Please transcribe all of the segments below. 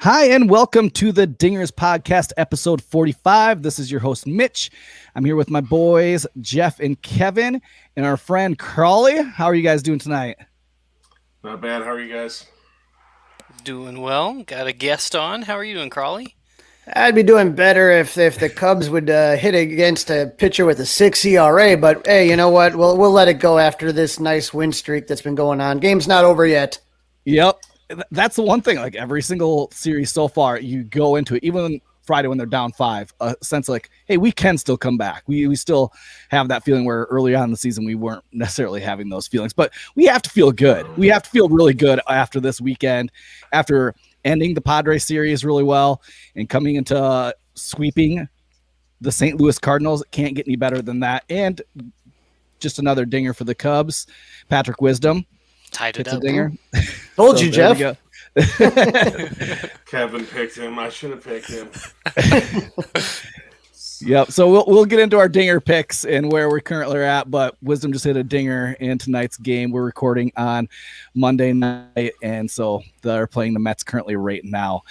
Hi, and welcome to the Dingers Podcast, episode 45. This is your host, Mitch. I'm here with my boys, Jeff and Kevin, and our friend, Crawly. How are you guys doing tonight? Not bad. How are you guys? Doing well. Got a guest on. How are you doing, Crawly? I'd be doing better if the Cubs would hit against a pitcher with a 6 ERA, but hey, you know what? We'll let it go after this nice win streak that's been going on. Game's not over yet. Yep. That's the one thing, like every single series so far, you go into it, even Friday when they're down 5, a sense like, hey, we can still come back. We still have that feeling where early on in the season we weren't necessarily having those feelings, but we have to feel good. We have to feel really good after this weekend, after ending the Padres series really well and coming into sweeping the St. Louis Cardinals. It can't get any better than that. And just another dinger for the Cubs. Patrick Wisdom Tied it hits a up. dinger. Told you, Jeff. Kevin picked him. I should have picked him. Yep. So we'll get into our dinger picks and where we currently are at, but Wisdom just hit a dinger in tonight's game. We're recording on Monday night, and so they're playing the Mets currently right now.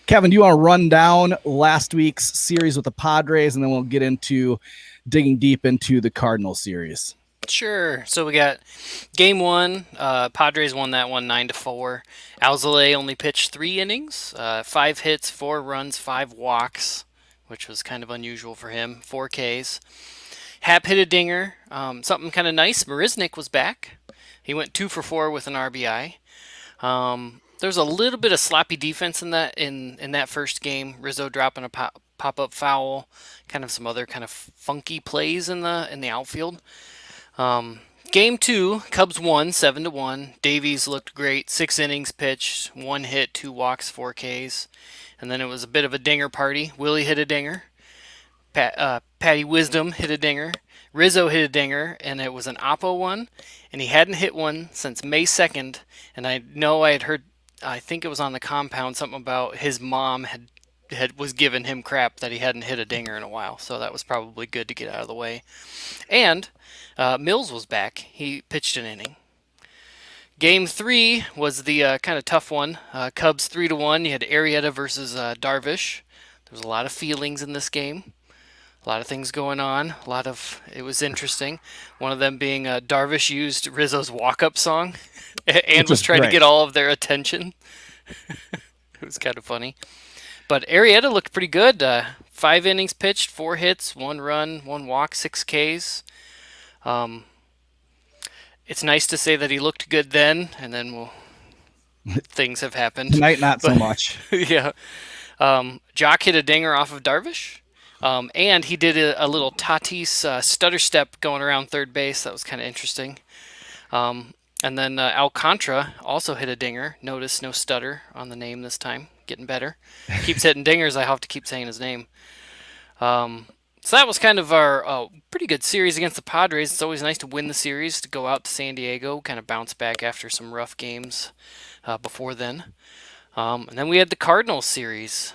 Kevin, do you want to run down last week's series with the Padres, and then we'll get into digging deep into the Cardinals series? Sure. So we got game 1. Padres won that one 9-4. Alzolay only pitched 3 innings, 5 hits, 4 runs, 5 walks, which was kind of unusual for him. 4 Ks. Happ hit a dinger. Something kind of nice. Marisnick was back. He went 2 for 4 with an RBI. There's a little bit of sloppy defense in that first game. Rizzo dropping a pop-up foul. Kind of some other kind of funky plays in the outfield. Game 2, Cubs won 7-1. Davies looked great. 6 innings pitched, 1 hit, 2 walks, 4 Ks. And then it was a bit of a dinger party. Willie hit a dinger. Patty Wisdom hit a dinger. Rizzo hit a dinger, and it was an Oppo one. And he hadn't hit one since May 2nd. And I know I had heard, I think it was on the compound, something about his mom was giving him crap that he hadn't hit a dinger in a while. So that was probably good to get out of the way. And Mills was back. He pitched an inning. Game 3 was the kind of tough one. Cubs 3-1. You had Arrieta versus Darvish. There was a lot of feelings in this game. A lot of things going on. It was interesting. One of them being Darvish used Rizzo's walk-up song and was trying to get all of their attention. It was kind of funny. But Arrieta looked pretty good. 5 innings pitched, 4 hits, 1 run, 1 walk, 6 Ks. It's nice to say that he looked good then, and then things have happened. Tonight, not so much. Yeah. Jock hit a dinger off of Darvish, and he did a little Tatis stutter step going around third base. That was kind of interesting. And then Alcantara also hit a dinger. Notice no stutter on the name this time. Getting better. Keeps hitting dingers. I have to keep saying his name. So that was kind of our pretty good series against the Padres. It's always nice to win the series, to go out to San Diego, kind of bounce back after some rough games before then. And then we had the Cardinals series.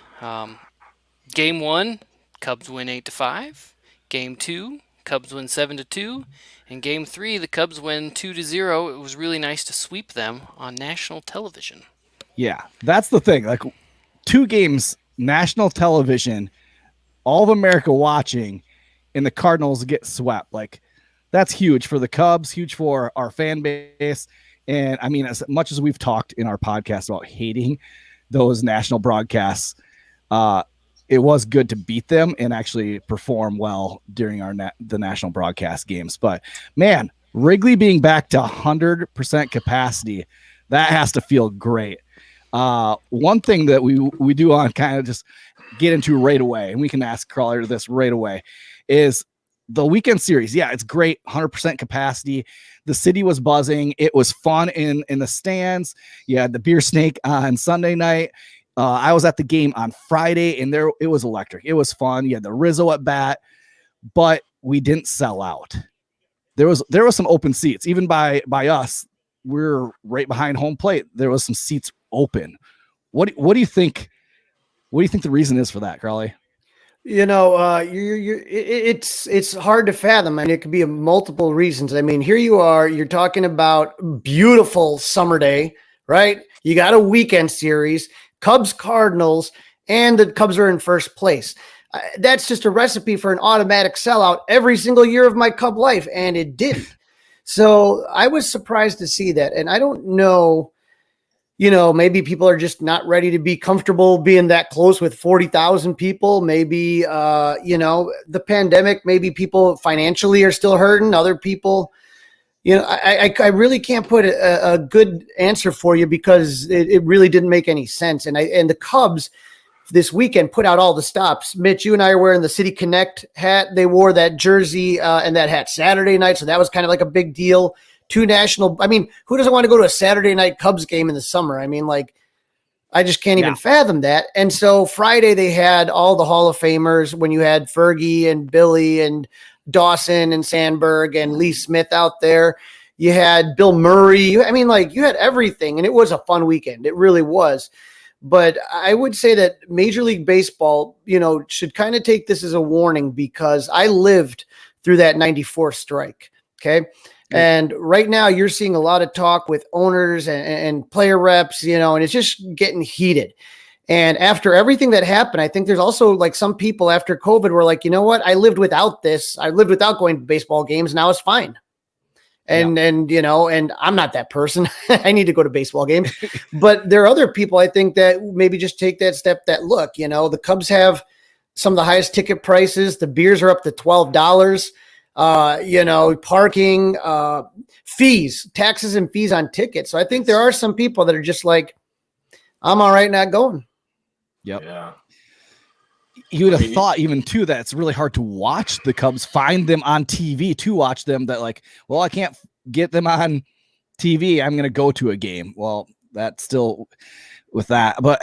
Game 1, Cubs win 8-5. Game 2, Cubs win 7-2. And Game 3, the Cubs win 2-0. It was really nice to sweep them on national television. Yeah, that's the thing. Like 2 games, national television, all of America watching, and the Cardinals get swept. Like, that's huge for the Cubs, huge for our fan base. And I mean, as much as we've talked in our podcast about hating those national broadcasts, it was good to beat them and actually perform well during the national broadcast games. But man, Wrigley being back to 100% capacity, that has to feel great. One thing that we do on kind of just get into right away, and we can ask Crawly this right away, is the weekend series. Yeah, it's great. 100% capacity. The city was buzzing. It was fun in the stands. You had the beer snake on Sunday night. I was at the game on Friday, and it was electric. It was fun. You had the Rizzo at bat, but we didn't sell out. There was some open seats, even by us. We're right behind home plate. There was some seats open. What do you think? What do you think the reason is for that, Crawly? You know, it's hard to fathom, and it could be multiple reasons. I mean, here you are, you're talking about beautiful summer day, right? You got a weekend series. Cubs, Cardinals, and the Cubs are in first place. That's just a recipe for an automatic sellout every single year of my Cub life, and it didn't. So I was surprised to see that. And I don't know, maybe people are just not ready to be comfortable being that close with 40,000 people. Maybe, the pandemic, maybe people financially are still hurting. Other people, I really can't put a good answer for you because it really didn't make any sense. And the Cubs this weekend put out all the stops. Mitch, you and I are wearing the City Connect hat. They wore that jersey and that hat Saturday night. So that was kind of like a big deal. Who doesn't want to go to a Saturday night Cubs game in the summer? I just can't even fathom that. And so Friday they had all the Hall of Famers when you had Fergie and Billy and Dawson and Sandberg and Lee Smith out there. You had Bill Murray. You had everything, and it was a fun weekend. It really was. But I would say that Major League Baseball, should kind of take this as a warning because I lived through that 94 strike. Okay. And right now you're seeing a lot of talk with owners and player reps, and it's just getting heated. And after everything that happened, I think there's also like some people after COVID were like, you know what? I lived without this. I lived without going to baseball games. Now it's fine. And I'm not that person. I need to go to baseball games. But there are other people, I think, that maybe just take that step that look, the Cubs have some of the highest ticket prices. The beers are up to $12. Parking, fees, taxes and fees on tickets. So I think there are some people that are just like, I'm all right not going. Yep. Yeah. You would have thought even too that it's really hard to watch the Cubs, find them on TV to watch them. That like, well, I can't get them on TV. I'm going to go to a game. Well, that's still with that, but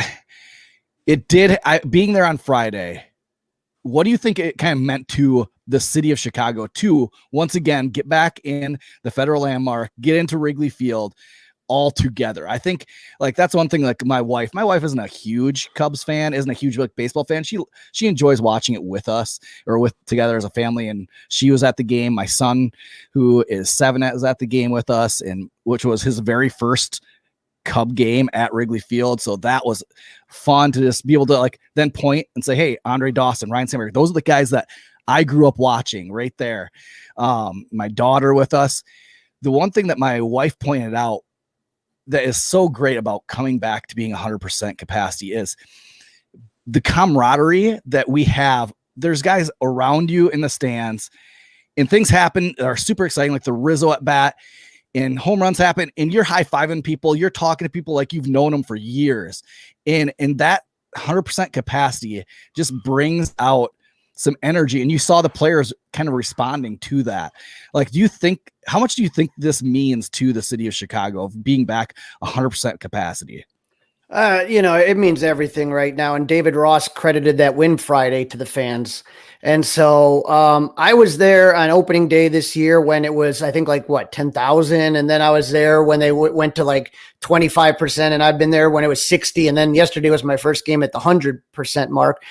it did. Being there on Friday, what do you think it kind of meant to the city of Chicago to once again get back in the Federal Landmark, get into Wrigley Field all together? I think like that's one thing. Like my wife isn't a huge Cubs fan, isn't a huge baseball fan. She enjoys watching it with us or with together as a family. And she was at the game. My son, who is 7, was at the game with us, and which was his very first Cub game at Wrigley Field. So that was fun to just be able to like then point and say, hey, Andre Dawson, Ryan Sandberg, those are the guys that I grew up watching right there. My daughter with us. The one thing that my wife pointed out that is so great about coming back to being 100% capacity is the camaraderie that we have. There's guys around you in the stands and things happen that are super exciting, like the Rizzo at bat and home runs happen and you're high-fiving people. You're talking to people like you've known them for years. And that 100% capacity just brings out some energy, and you saw the players kind of responding to that. Like, how much do you think this means to the city of Chicago of being back 100% capacity? It means everything right now. And David Ross credited that win Friday to the fans. And so I was there on opening day this year when it was, I think 10,000. And then I was there when they went to 25%. And I've been there when it was 60. And then yesterday was my first game at the 100% mark.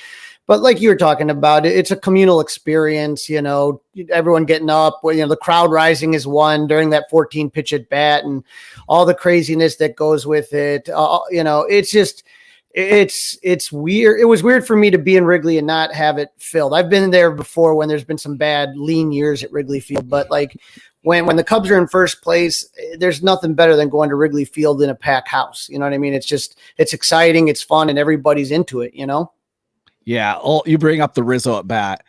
But like you were talking about, it's a communal experience, everyone getting up, the crowd rising is one during that 14 pitch at bat and all the craziness that goes with it. It's just, it's weird. It was weird for me to be in Wrigley and not have it filled. I've been there before when there's been some bad lean years at Wrigley Field, but when the Cubs are in first place, there's nothing better than going to Wrigley Field in a packed house. You know what I mean? It's exciting. It's fun and everybody's into it, Yeah. Oh, you bring up the Rizzo at bat,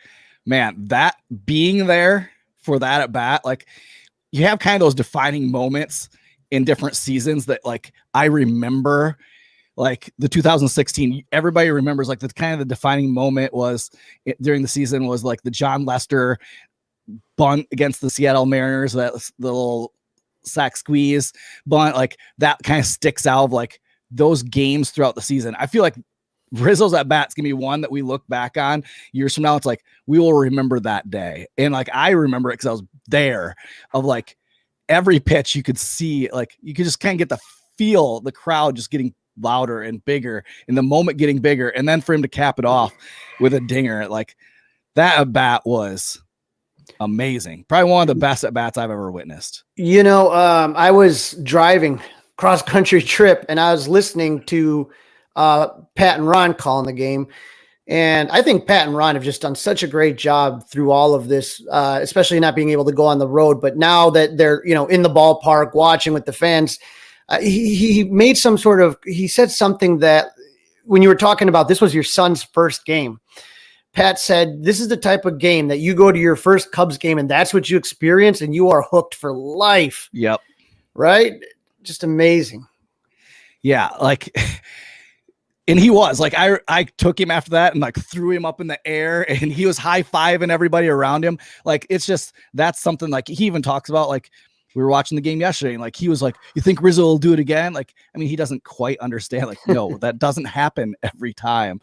man, that being there for that at bat, you have kind of those defining moments in different seasons that I remember, the 2016, everybody remembers the kind of the defining moment was during the season was the John Lester bunt against the Seattle Mariners, that the little sack squeeze bunt, that kind of sticks out of those games throughout the season. I feel like Rizzo's at bat's gonna be one that we look back on years from now. It's we will remember that day. And I remember it because I was there of every pitch you could see, you could just kind of get the feel, the crowd just getting louder and bigger and the moment getting bigger. And then for him to cap it off with a dinger, that at bat was amazing. Probably one of the best at bats I've ever witnessed. I was driving cross country trip and I was listening to Pat and Ron calling the game. And I think Pat and Ron have just done such a great job through all of this, especially not being able to go on the road. But now that they're, in the ballpark watching with the fans, he made he said something that when you were talking about this was your son's first game, Pat said, this is the type of game that you go to your first Cubs game and that's what you experience and you are hooked for life. Yep. Right? Just amazing. Yeah. And he was I took him after that and threw him up in the air and he was high-fiving everybody around him. It's just, that's something he even talks about, we were watching the game yesterday and he was you think Rizzo will do it again? He doesn't quite understand. No, that doesn't happen every time.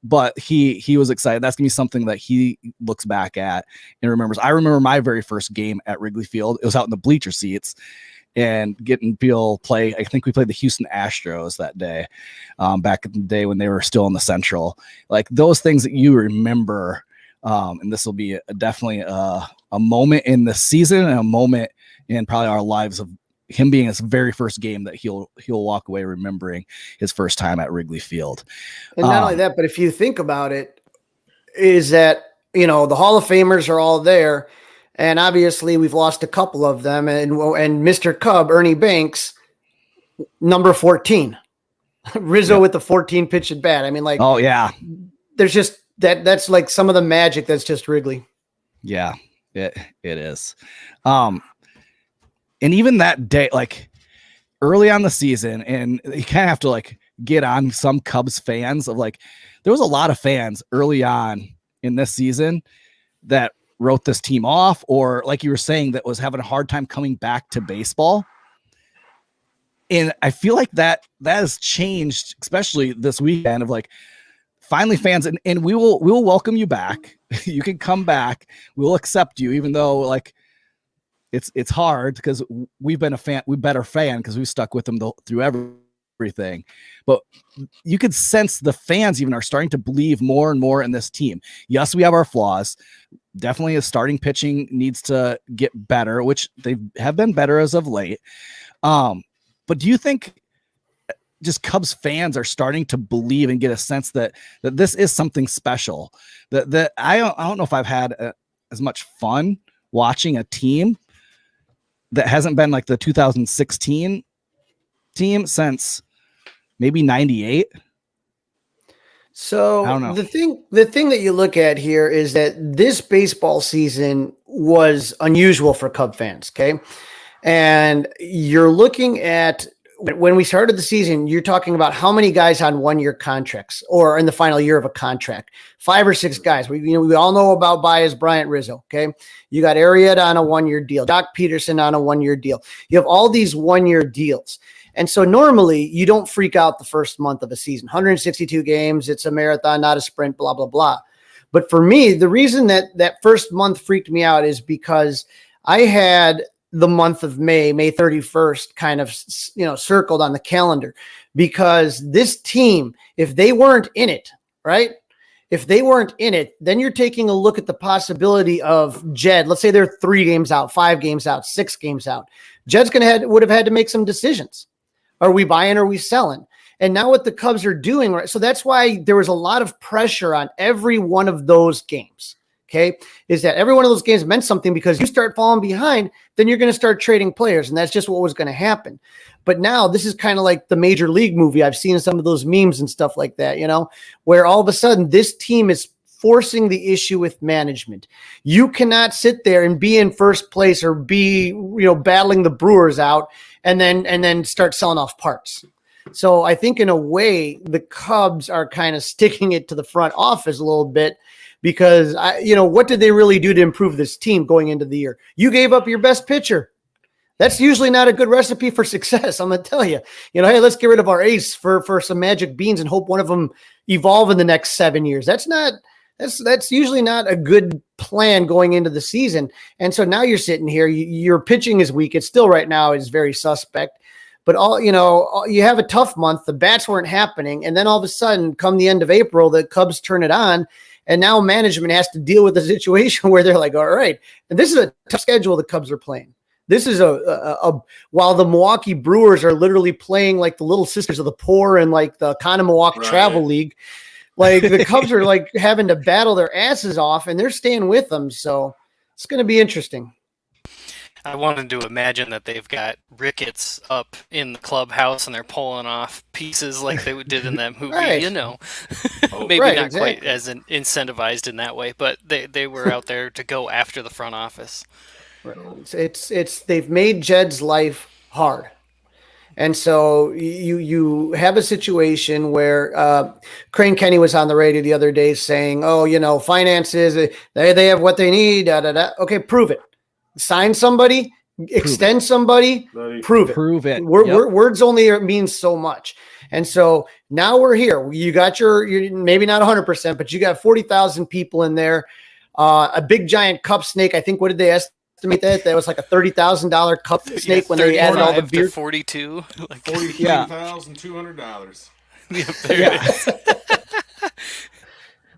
But he was excited. That's gonna be something that he looks back at and remembers. I remember my very first game at Wrigley Field. It was out in the bleacher seats and getting Bill play. I think we played the Houston Astros that day, back in the day when they were still in the Central. Those things that you remember. And this will be definitely a moment in the season and a moment in probably our lives of him being his very first game that he'll walk away remembering his first time at Wrigley Field. And not only that, but if you think about it, is that, the Hall of Famers are all there. And obviously we've lost a couple of them. And Mr. Cub, Ernie Banks, number 14, Rizzo with the 14 pitch at bat. Oh yeah, there's just that's some of the magic that's just Wrigley. Yeah, it is. And even that day, early on the season, and you kind of have to get on some Cubs fans of there was a lot of fans early on in this season that wrote this team off, or you were saying, that was having a hard time coming back to baseball. And I feel that has changed, especially this weekend of finally fans, and we will welcome you back. You can come back. We'll accept you, even though it's hard because we've been a better fan because we stuck with them through everything. But you could sense the fans even are starting to believe more and more in this team. Yes, we have our flaws. Definitely, a starting pitching needs to get better, which they have been better as of late. But do you think just Cubs fans are starting to believe and get a sense that this is something special? That I don't know if I've had as much fun watching a team that hasn't been the 2016 team since maybe 98. So I don't know. The thing that you look at here is that this baseball season was unusual for Cub fans. Okay. And you're looking at, when we started the season, you're talking about how many guys on 1-year contracts or in the final year of a contract, 5 or 6 guys. We all know about Baez, Bryant, Rizzo. Okay. You got Arrieta on a 1-year deal, Doc Peterson on a 1-year deal. You have all these 1-year deals. And so normally you don't freak out the first month of a season, 162 games. It's a marathon, not a sprint, blah, blah, blah. But for me, the reason that first month freaked me out is because I had the month of May 31st kind of, circled on the calendar, because this team, if they weren't in it, right? If they weren't in it, then you're taking a look at the possibility of Jed. Let's say they're 3 games out, 5 games out, 6 games out. Jed's would have had to make some decisions. Are we buying? Or are we selling? And now what the Cubs are doing, right? So that's why there was a lot of pressure on every one of those games. Okay. Is that every one of those games meant something, because you start falling behind, then you're going to start trading players. And that's just what was going to happen. But now this is kind of like the Major League movie. I've seen some of those memes and stuff like that, where all of a sudden this team is forcing the issue with management. You cannot sit there and be in first place or be, battling the Brewers out and then start selling off parts. So I think in a way the Cubs are kind of sticking it to the front office a little bit, because what did they really do to improve this team going into the year? You gave up your best pitcher. That's usually not a good recipe for success. I'm going to tell you, hey, let's get rid of our ace for some magic beans and hope one of them evolve in the next 7 years. That's usually not a good plan going into the season. And so now you're sitting here, your pitching is weak. It still right now is very suspect, but you have a tough month. The bats weren't happening. And then all of a sudden, come the end of April, the Cubs turn it on. And now management has to deal with the situation where they're like, all right, and this is a tough schedule the Cubs are playing. This is while the Milwaukee Brewers are literally playing like the Little Sisters of the Poor and like the Conomowoc Travel League, like the Cubs are like having to battle their asses off, and they're staying with them. So it's going to be interesting. I wanted to imagine that they've got rickets up in the clubhouse and they're pulling off pieces like they did in that movie, Right. you know. Oh, Maybe right, not exactly. quite as incentivized in that way, but they were out there to go after the front office. It's they've made Jed's life hard. And so you have a situation where Crane Kenny was on the radio the other day saying, "Oh, you know, finances, they have what they need." Da, da, da. Okay, prove it. Sign somebody, extend somebody, prove it. Prove it. Words only mean so much. And so now we're here. You got your maybe not 100%, but you got 40,000 people in there. A big giant cup snake. I think, what did they estimate that? That was like a $30,000 cup snake when they added all the beer. 42. Like, $42,200. yeah.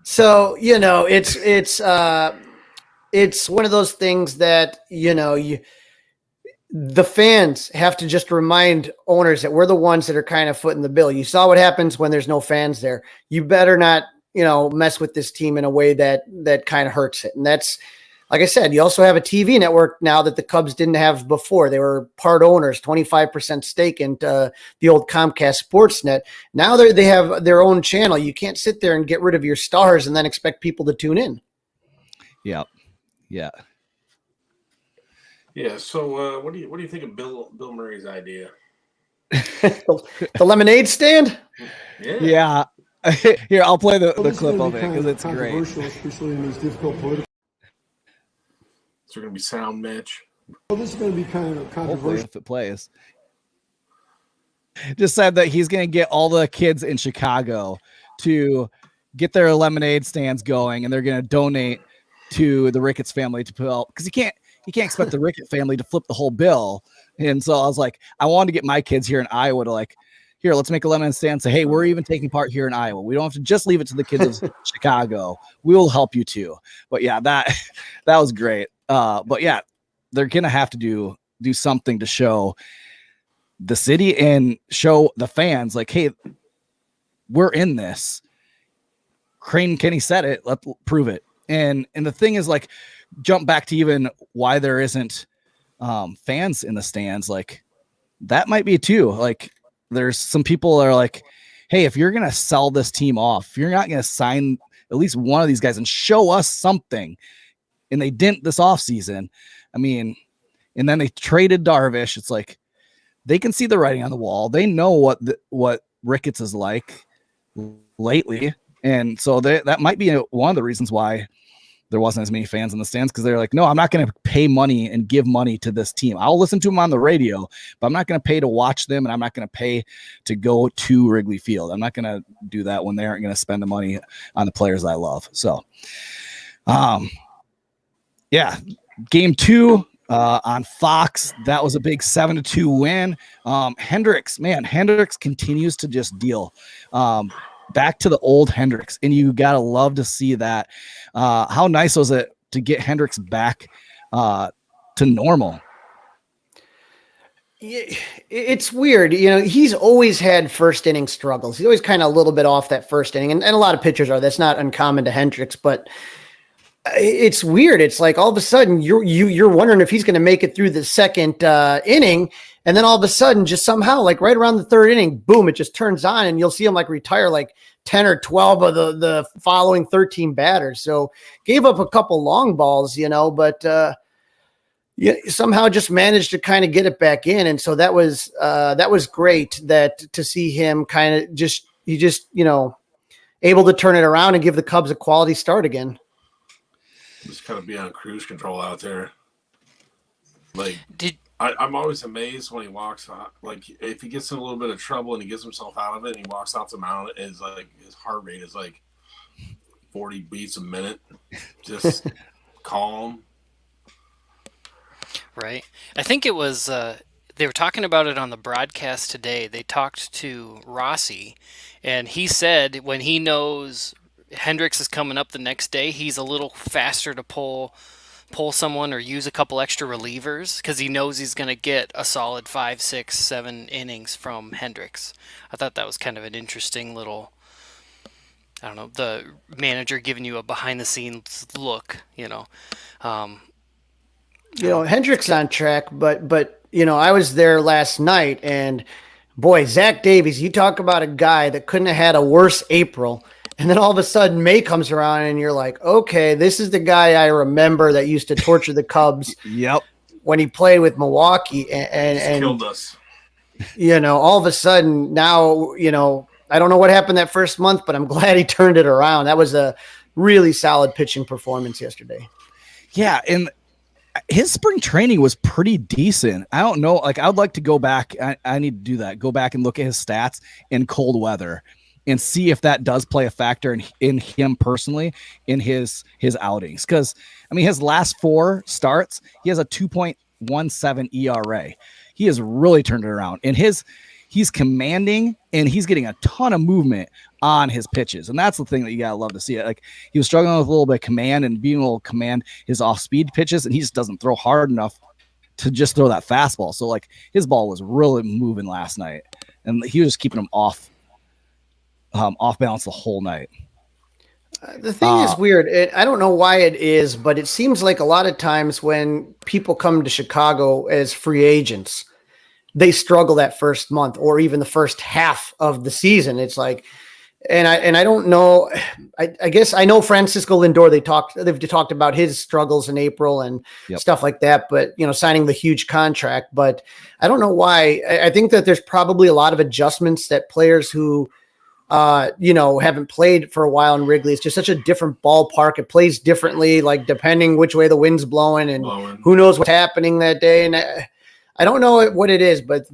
So, you know, it's one of those things that, you know, the fans have to just remind owners that we're the ones that are kind of footing the bill. You saw what happens when there's no fans there. You better not, you know, mess with this team in a way that kind of hurts it. And that's, like I said, you also have a TV network now that the Cubs didn't have before. They were part owners, 25% stake in the old Comcast Sportsnet. Now they have their own channel. You can't sit there and get rid of your stars and then expect people to tune in. Yeah. Yeah. Yeah. So, what do you think of Bill Murray's idea? The lemonade stand? Yeah. Here, I'll play the clip of it because it's great. Especially in these difficult political. Is there going to be sound, Mitch? Well, this is going to be kind of Hopefully, controversial. if it plays. Just said that he's going to get all the kids in Chicago to get their lemonade stands going, and they're going to donate to the Ricketts family to put out, because you can't expect the Ricketts family to flip the whole bill. And so I was like, I wanted to get my kids here in Iowa to like, here, let's make a lemonade stand and say, hey, we're even taking part here in Iowa. We don't have to just leave it to the kids of Chicago. We will help you too. But yeah, that was great. But yeah, they're gonna have to do something to show the city and show the fans like, hey, we're in this. Crane Kenny said it. Let's prove it. And the thing is, like, jump back to even why there isn't fans in the stands. Like, that might be too. Like, there's some people that are like, hey, if you're gonna sell this team off, if you're not gonna sign at least one of these guys and show us something. And they didn't this offseason. I mean, and then they traded Darvish. It's like they can see the writing on the wall. They know what Ricketts is like lately. And so that might be one of the reasons why there wasn't as many fans in the stands, because they're like, no, I'm not going to pay money and give money to this team. I'll listen to them on the radio, but I'm not going to pay to watch them, and I'm not going to pay to go to Wrigley Field. I'm not going to do that when they aren't going to spend the money on the players I love. So, yeah, game 2 on Fox. That was a big 7-2 win. Hendricks continues to just deal. Back to the old Hendricks, and you gotta love to see that. How nice was it to get Hendricks back to normal? It's weird. You know, he's always had first inning struggles. He's always kind of a little bit off that first inning, and a lot of pitchers are. That's not uncommon to Hendricks, but it's weird. It's like all of a sudden you're wondering if he's going to make it through the second inning, and then all of a sudden, just somehow, like right around the third inning, boom, it just turns on, and you'll see him like retire like 10 or 12 of the following 13 batters. So gave up a couple long balls, you know, but somehow just managed to kind of get it back in, and so that was great to see him kind of just able to turn it around and give the Cubs a quality start again. Just kind of be on cruise control out there. Like, I'm always amazed when he walks out. Like, if he gets in a little bit of trouble and he gets himself out of it, and he walks out the mound, is like his heart rate is like 40 beats a minute, just calm. Right. I think it was they were talking about it on the broadcast today. They talked to Rossi, and he said when he knows Hendricks is coming up the next day, he's a little faster to pull pull someone or use a couple extra relievers because he knows he's going to get a solid 5, 6, 7 innings from Hendricks. I thought that was kind of an interesting little, I don't know, the manager giving you a behind the scenes look, Hendricks on track, but I was there last night, and boy, Zach Davies, you talk about a guy that couldn't have had a worse April. And then all of a sudden May comes around and you're like, okay, this is the guy I remember that used to torture the Cubs. Yep. When he played with Milwaukee and killed us. All of a sudden now, I don't know what happened that first month, but I'm glad he turned it around. That was a really solid pitching performance yesterday. Yeah. And his spring training was pretty decent. I don't know. Like, I would like to go back. I need to do that. Go back and look at his stats in cold weather and see if that does play a factor in him personally in his outings. Because, his last 4 starts, he has a 2.17 ERA. He has really turned it around. And he's commanding, and he's getting a ton of movement on his pitches. And that's the thing that you got to love to see. Like, he was struggling with a little bit of command and being able to command his off-speed pitches, and he just doesn't throw hard enough to just throw that fastball. So, like, his ball was really moving last night, and he was just keeping him off balance the whole night. The thing is weird. I don't know why it is, but it seems like a lot of times when people come to Chicago as free agents, they struggle that first month or even the first half of the season. It's like, and I don't know. I guess I know Francisco Lindor. They've talked about his struggles in April and stuff like that. But signing the huge contract. But I don't know why. I think that there's probably a lot of adjustments that players who haven't played for a while in Wrigley. It's just such a different ballpark. It plays differently, like depending which way the wind's blowing and who knows what's happening that day. And I don't know what it is, but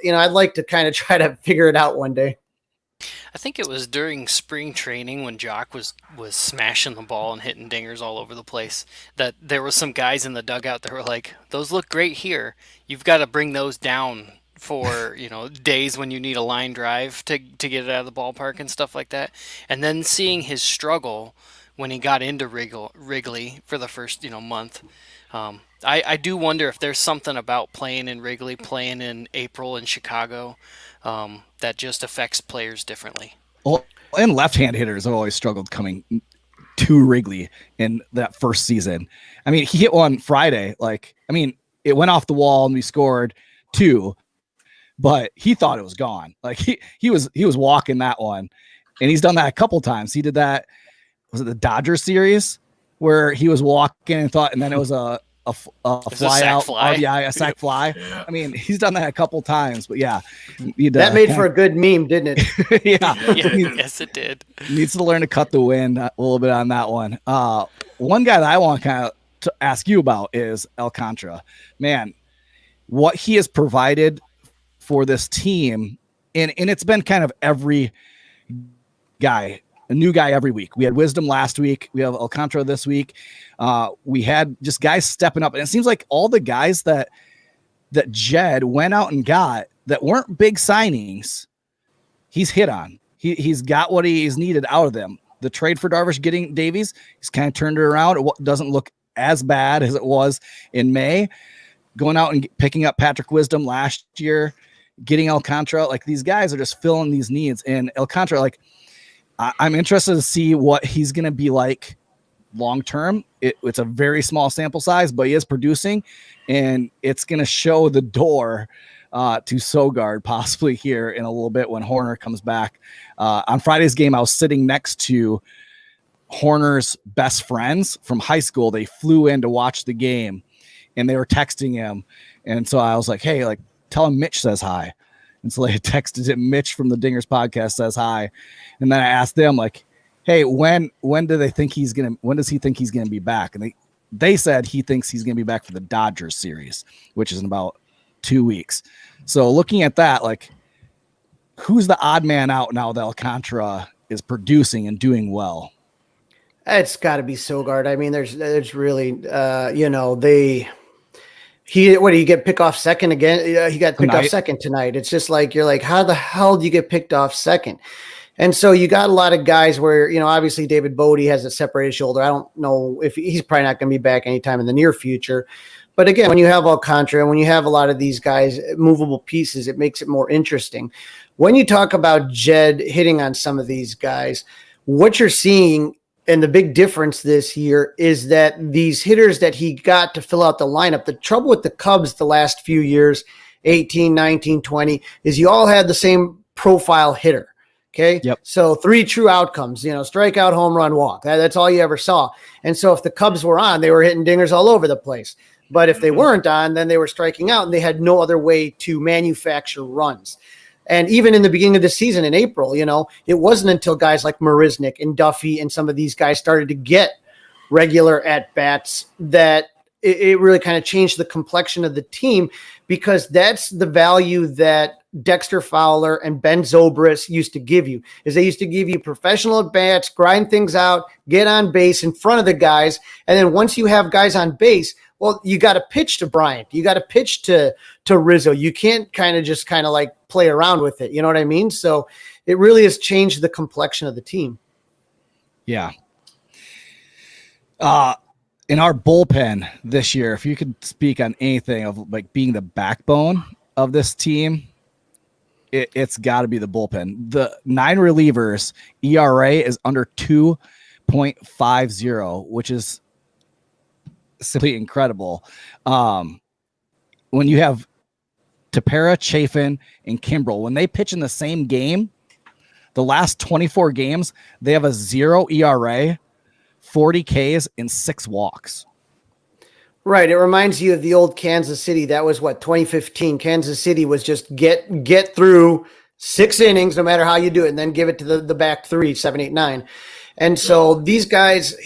I'd like to kind of try to figure it out one day. I think it was during spring training when Jock was smashing the ball and hitting dingers all over the place that there were some guys in the dugout that were like, those look great here. You've got to bring those down for days when you need a line drive to get it out of the ballpark and stuff like that. And then seeing his struggle when he got into Wrigley for the first month, I do wonder if there's something about playing in Wrigley, playing in April in Chicago, that just affects players differently. Well, and left-hand hitters have always struggled coming to Wrigley in that first season. He hit one Friday. It went off the wall and we scored 2. But he thought it was gone. Like he was walking that one, and he's done that a couple times. He did that. Was it the Dodger series where he was walking and thought, and then it was a fly out RBI, a sac fly. Yeah. He's done that a couple times. But yeah, that made for a good meme, didn't it? Yeah. Yes, it did. Needs to learn to cut the wind a little bit on that one. One guy that I want to ask you about is Alcantara. Man, what he has provided for this team, and it's been kind of every guy, a new guy every week. We had Wisdom last week. We have Alcantara this week. We had just guys stepping up, and it seems like all the guys that Jed went out and got that weren't big signings, he's hit on. He's got what he's needed out of them. The trade for Darvish getting Davies, he's kind of turned it around. It doesn't look as bad as it was in May. Going out and picking up Patrick Wisdom last year, getting Alcantara, like these guys are just filling these needs. And Alcantara, I'm interested to see what he's going to be like long-term. It's a very small sample size, but he is producing, and it's going to show the door to Sogard possibly here in a little bit when Horner comes back. On Friday's game, I was sitting next to Horner's best friends from high school. They flew in to watch the game, and they were texting him. And so I was like, hey, tell him Mitch says hi. And so they had texted him, Mitch from the Dingers podcast says hi. And then I asked them, hey, when does he think he's going to be back? And they said he thinks he's going to be back for the Dodgers series, which is in about 2 weeks. So looking at that, who's the odd man out now that Alcantara is producing and doing well? It's got to be Sogard. There's really, he get picked off second again? He got picked off second tonight. It's just you're like, how the hell do you get picked off second? And so you got a lot of guys where, obviously David Bodie has a separated shoulder. I don't know if he's probably not going to be back anytime in the near future. But again, when you have Alcantara and when you have a lot of these guys, movable pieces, it makes it more interesting. When you talk about Jed hitting on some of these guys, what you're seeing and the big difference this year is that these hitters that he got to fill out the lineup, the trouble with the Cubs the last few years, 18, 19, 20, is you all had the same profile hitter. Okay. Yep. So 3 true outcomes, strikeout, home run, walk. That's all you ever saw. And so if the Cubs were on, they were hitting dingers all over the place. But if they weren't on, then they were striking out and they had no other way to manufacture runs. And even in the beginning of the season in April, it wasn't until guys like Marisnik and Duffy and some of these guys started to get regular at-bats that it really kind of changed the complexion of the team, because that's the value that Dexter Fowler and Ben Zobrist used to give you, is they used to give you professional at-bats, grind things out, get on base in front of the guys. And then once you have guys on base, well, you got to pitch to Bryant. You got to pitch to Rizzo. You can't just like play around with it. You know what I mean? So it really has changed the complexion of the team. Yeah. In our bullpen this year, if you could speak on anything of like being the backbone of this team, it's got to be the bullpen. The 9 relievers ERA is under 2.50, which is simply incredible. When you have Tepera, Chafin, and Kimbrel, when they pitch in the same game, the last 24 games, they have a 0 ERA, 40 Ks, and 6 walks. Right. It reminds you of the old Kansas City. That was 2015. Kansas City was just get through 6 innings, no matter how you do it, and then give it to the back 3, 7, 8, 9. And so these guys,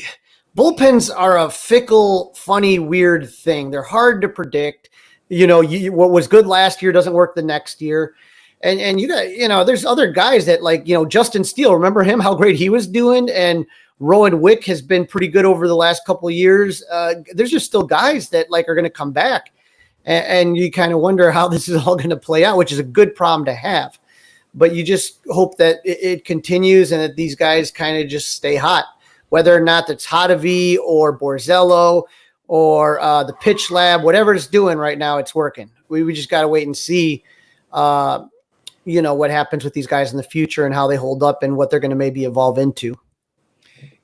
bullpens are a fickle, funny, weird thing. They're hard to predict. What was good last year doesn't work the next year. And you got, there's other guys that Justin Steele, remember him, how great he was doing? And Rowan Wick has been pretty good over the last couple of years. There's just still guys that are going to come back. And you kind of wonder how this is all going to play out, which is a good problem to have. But you just hope that it continues and that these guys kind of just stay hot. Whether or not that's Hottovy or Borzello or the pitch lab, whatever it's doing right now, it's working. We just got to wait and see, what happens with these guys in the future and how they hold up and what they're going to maybe evolve into.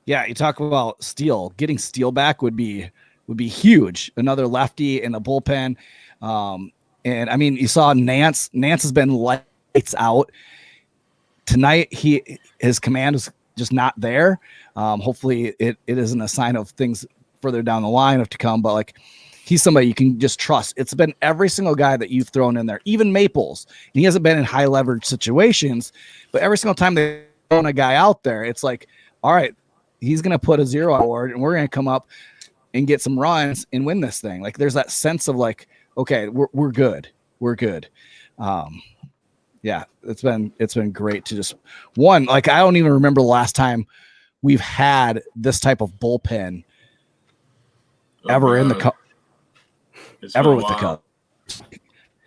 Yeah, you talk about Steele. Getting Steele back would be huge. Another lefty in the bullpen. And I mean, you saw Nance. Nance has been lights out. Tonight, his command is just not there. Hopefully it isn't a sign of things further down the line of to come, but he's somebody you can just trust. It's been every single guy that you've thrown in there, even Maples. And he hasn't been in high leverage situations, but every single time they throw a guy out there, it's like, all right, he's going to put a 0 forward and we're going to come up and get some runs and win this thing. There's that sense of okay, we're good. We're good. Yeah, it's been great to just I don't even remember the last time we've had this type of bullpen ever in the cup, ever with the Cubs.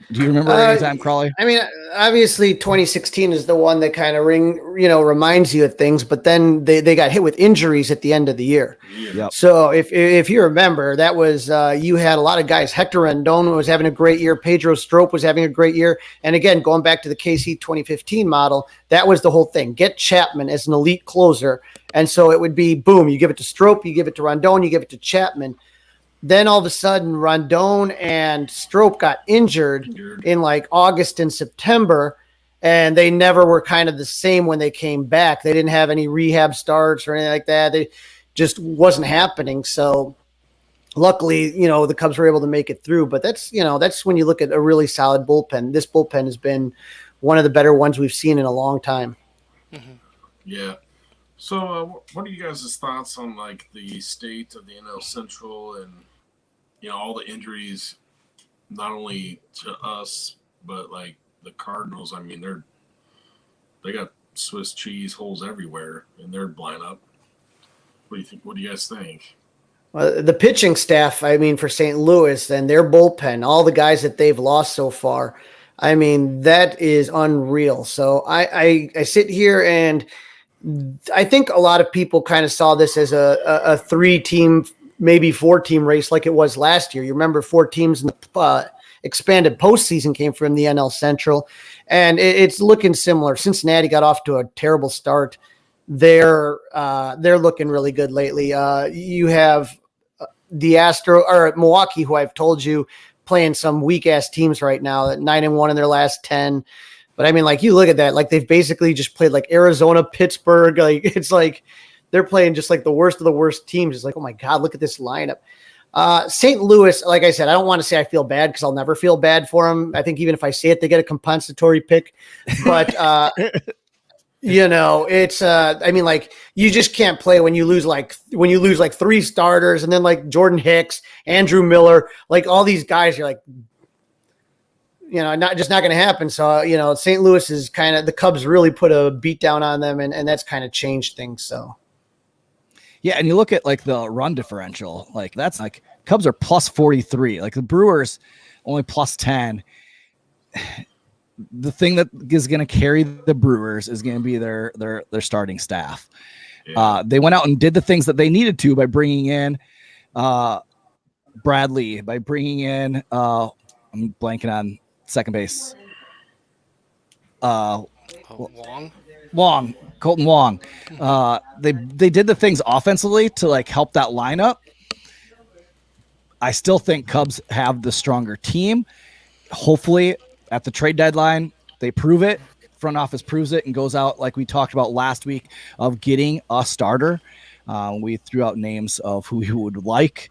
Do you remember any time, Crawly? I mean, obviously 2016 is the one that kind of reminds you of things, but then they got hit with injuries at the end of the year. Yep. So if you remember, that was you had a lot of guys. Hector Rendon was having a great year. Pedro Strop was having a great year. And again, going back to the KC 2015 model, that was the whole thing. Get Chapman as an elite closer. And so it would be, boom, you give it to Strop, you give it to Rendon, you give it to Chapman. Then all of a sudden, Rondon and Strop got injured in August and September, and they never were kind of the same when they came back. They didn't have any rehab starts or anything like that. They just wasn't happening. So luckily, the Cubs were able to make it through. But that's when you look at a really solid bullpen. This bullpen has been one of the better ones we've seen in a long time. Mm-hmm. Yeah. So what are you guys' thoughts on the state of the NL Central and all the injuries, not only to us but the Cardinals? I mean, they got Swiss cheese holes everywhere in their lineup. What do you think? What do you guys think? Well, the pitching staff, I mean, for St. Louis and their bullpen, all the guys that they've lost so far, I mean, that is unreal. So I sit here and I think a lot of people kind of saw this as a 3-team, maybe 4-team race like it was last year. You remember 4 teams in the expanded postseason came from the NL Central, and it's looking similar. Cincinnati got off to a terrible start. They're looking really good lately. You have the Milwaukee, who I've told you playing some weak ass teams right now, at 9-1 in their last 10. But I mean, like, you look at that, like they've basically just played like Arizona, Pittsburgh. Like, it's like they're playing just like the worst of the worst teams. It's like, oh my God, look at this lineup. St. Louis, like I said, I don't want to say I feel bad because I'll never feel bad for them. I think even if I say it, they get a compensatory pick. But it's I mean, like, you just can't play when you lose like 3 starters, and then like Jordan Hicks, Andrew Miller, like all these guys, you're like, not going to happen. So, St. Louis is the Cubs really put a beat down on them, and that's kind of changed things. So. Yeah, and you look at like the run differential, like that's like Cubs are plus 43, like the Brewers only plus 10. The thing that is going to carry the Brewers is going to be their starting staff. Yeah. They went out and did the things that they needed to by bringing in Bradley, by bringing in I'm blanking on second base. Colton Wong. They did the things offensively to like help that lineup. I still think Cubs have the stronger team. Hopefully at the trade deadline, they prove it. Front office proves it and goes out like we talked about last week of getting a starter. We threw out names of who we would like.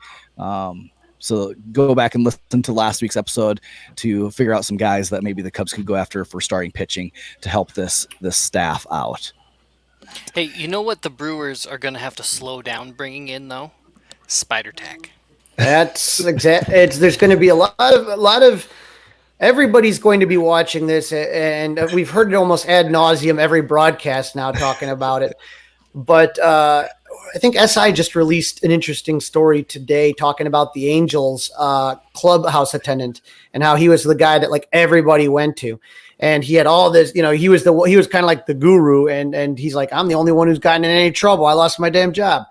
So go back and listen to last week's episode to figure out some guys that maybe the Cubs could go after for starting pitching to help this staff out. Hey, you know what the Brewers are going to have to slow down bringing in, though? Spider tack. That's exact. There's going to be a lot of. Everybody's going to be watching this, and we've heard it almost ad nauseum every broadcast now talking about it. But I think SI just released an interesting story today talking about the Angels clubhouse attendant and how he was the guy that like everybody went to. And he had all this, he was kind of like the guru, and he's like, I'm the only one who's gotten in any trouble. I lost my damn job.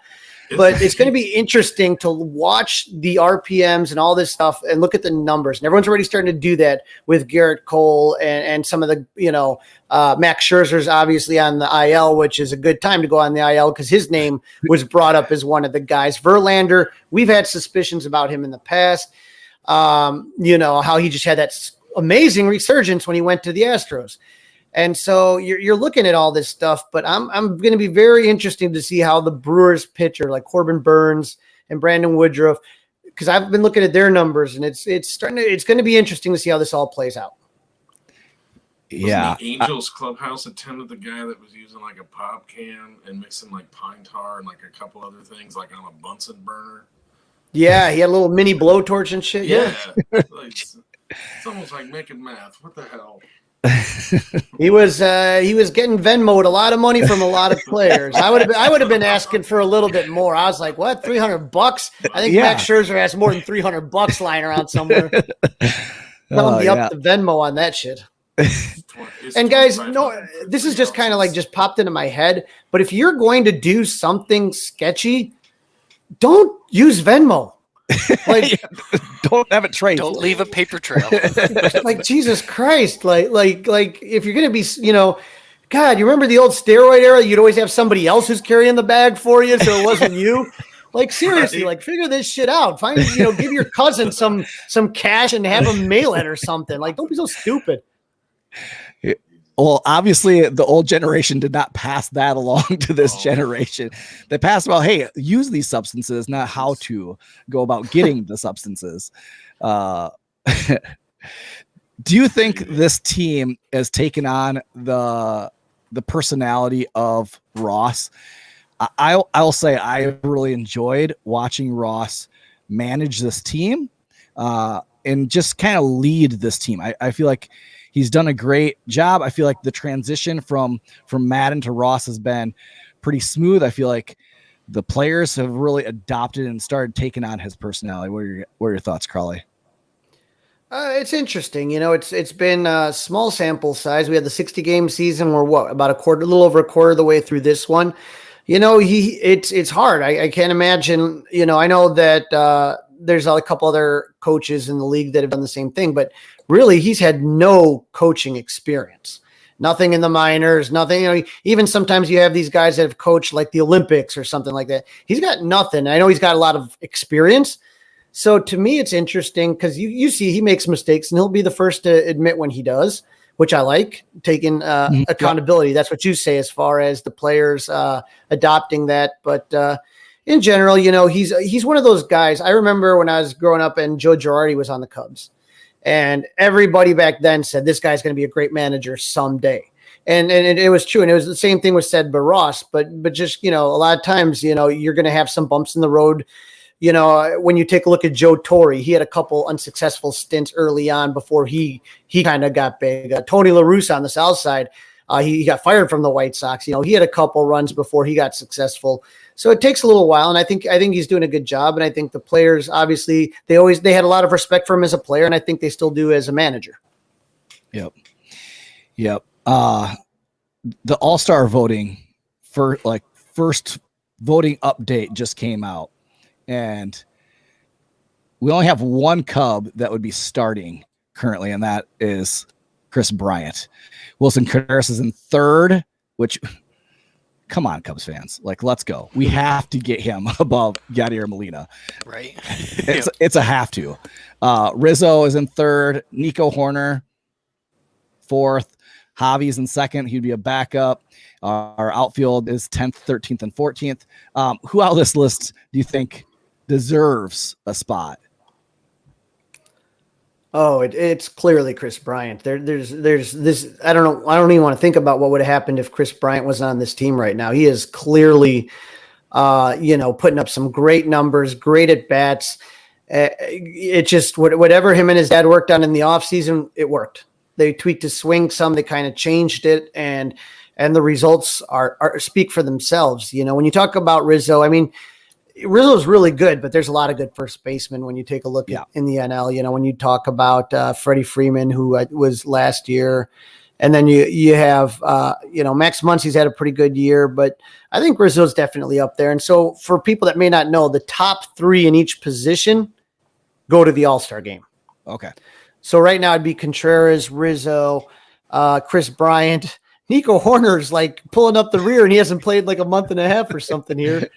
But it's going to be interesting to watch the RPMs and all this stuff and look at the numbers. And everyone's already starting to do that with Garrett Cole and some of the, Max Scherzer's obviously on the IL, which is a good time to go on the IL because his name was brought up as one of the guys. Verlander, we've had suspicions about him in the past. How he just had that amazing resurgence when he went to the Astros. And so you're looking at all this stuff, but I'm going to be very interesting to see how the Brewers pitcher like Corbin Burns and Brandon Woodruff, because I've been looking at their numbers, and it's going to be interesting to see how this all plays out. Yeah, the Angels clubhouse attended the guy that was using like a pop can and mixing like pine tar and like a couple other things like on a Bunsen burner. Yeah, he had a little mini blowtorch and shit. Yeah. It's almost like making math. What the hell? He was getting Venmo'd a lot of money from a lot of players. I would have been asking for a little bit more. I was like, what, $300? I think Max Scherzer has more than $300 lying around somewhere. Tell him to up the Venmo on that shit. And guys, no, this is just kind of like just popped into my head. But if you're going to do something sketchy, don't use Venmo. Like, don't have it traced. Don't leave a paper trail. Like, Jesus Christ. Like if you're going to be, God, you remember the old steroid era? You'd always have somebody else who's carrying the bag for you, so it wasn't you. Like, seriously, like, figure this shit out. Find, give your cousin some cash and have him mail it or something. Like, don't be so stupid. Well, obviously, the old generation did not pass that along to this generation. They passed about, hey, use these substances, not how to go about getting the substances. Do you think this team has taken on the personality of Ross? I'll say I really enjoyed watching Ross manage this team and just kind of lead this team. I feel like he's done a great job. I feel like the transition from Madden to Ross has been pretty smooth. I feel like the players have really adopted and started taking on his personality. What are your thoughts, Crawly? It's interesting. It's been a small sample size. We had the 60-game season. We're about a little over a quarter of the way through this one. It's hard. I can't imagine. I know that there's a couple other coaches in the league that have done the same thing, but really, he's had no coaching experience. Nothing in the minors. Nothing. Even sometimes you have these guys that have coached like the Olympics or something like that. He's got nothing. I know he's got a lot of experience. So to me, it's interesting because you see he makes mistakes and he'll be the first to admit when he does, which I like, taking accountability. That's what you say as far as the players adopting that. But in general, he's one of those guys. I remember when I was growing up and Joe Girardi was on the Cubs. And everybody back then said, this guy's going to be a great manager someday. And it was true. And it was the same thing was said by Ross. But just, a lot of times, you're going to have some bumps in the road. When you take a look at Joe Torre, he had a couple unsuccessful stints early on before he kind of got big. Tony La Russa on the South Side, he got fired from the White Sox. He had a couple runs before he got successful. So it takes a little while, and I think he's doing a good job. And I think the players, obviously, they had a lot of respect for him as a player, and I think they still do as a manager. Yep. The AllStar voting first voting update just came out. And we only have one Cub that would be starting currently, and that is Chris Bryant. Wilson Contreras is in third, which, come on, Cubs fans. Let's go. We have to get him above Yadier Molina. Right. It's a have to. Rizzo is in third. Nico Horner, fourth. Javi's in second. He'd be a backup. Our outfield is 10th, 13th, and 14th. Who out of this list do you think deserves a spot? Oh, it's clearly Chris Bryant. There's this. I don't know. I don't even want to think about what would have happened if Chris Bryant was on this team right now. He is clearly, putting up some great numbers, great at bats. It just whatever him and his dad worked on in the offseason, it worked. They tweaked his swing some. They kind of changed it, and the results are speak for themselves. When you talk about Rizzo, I mean, Rizzo's really good, but there's a lot of good first basemen when you take a look at in the NL. When you talk about Freddie Freeman, who was last year, and then you have Max Muncy's had a pretty good year, but I think Rizzo's definitely up there. And so for people that may not know, the top three in each position go to the All-Star game. Okay. So right now it'd be Contreras, Rizzo, Chris Bryant. Nico Horner's pulling up the rear, and he hasn't played a month and a half or something here.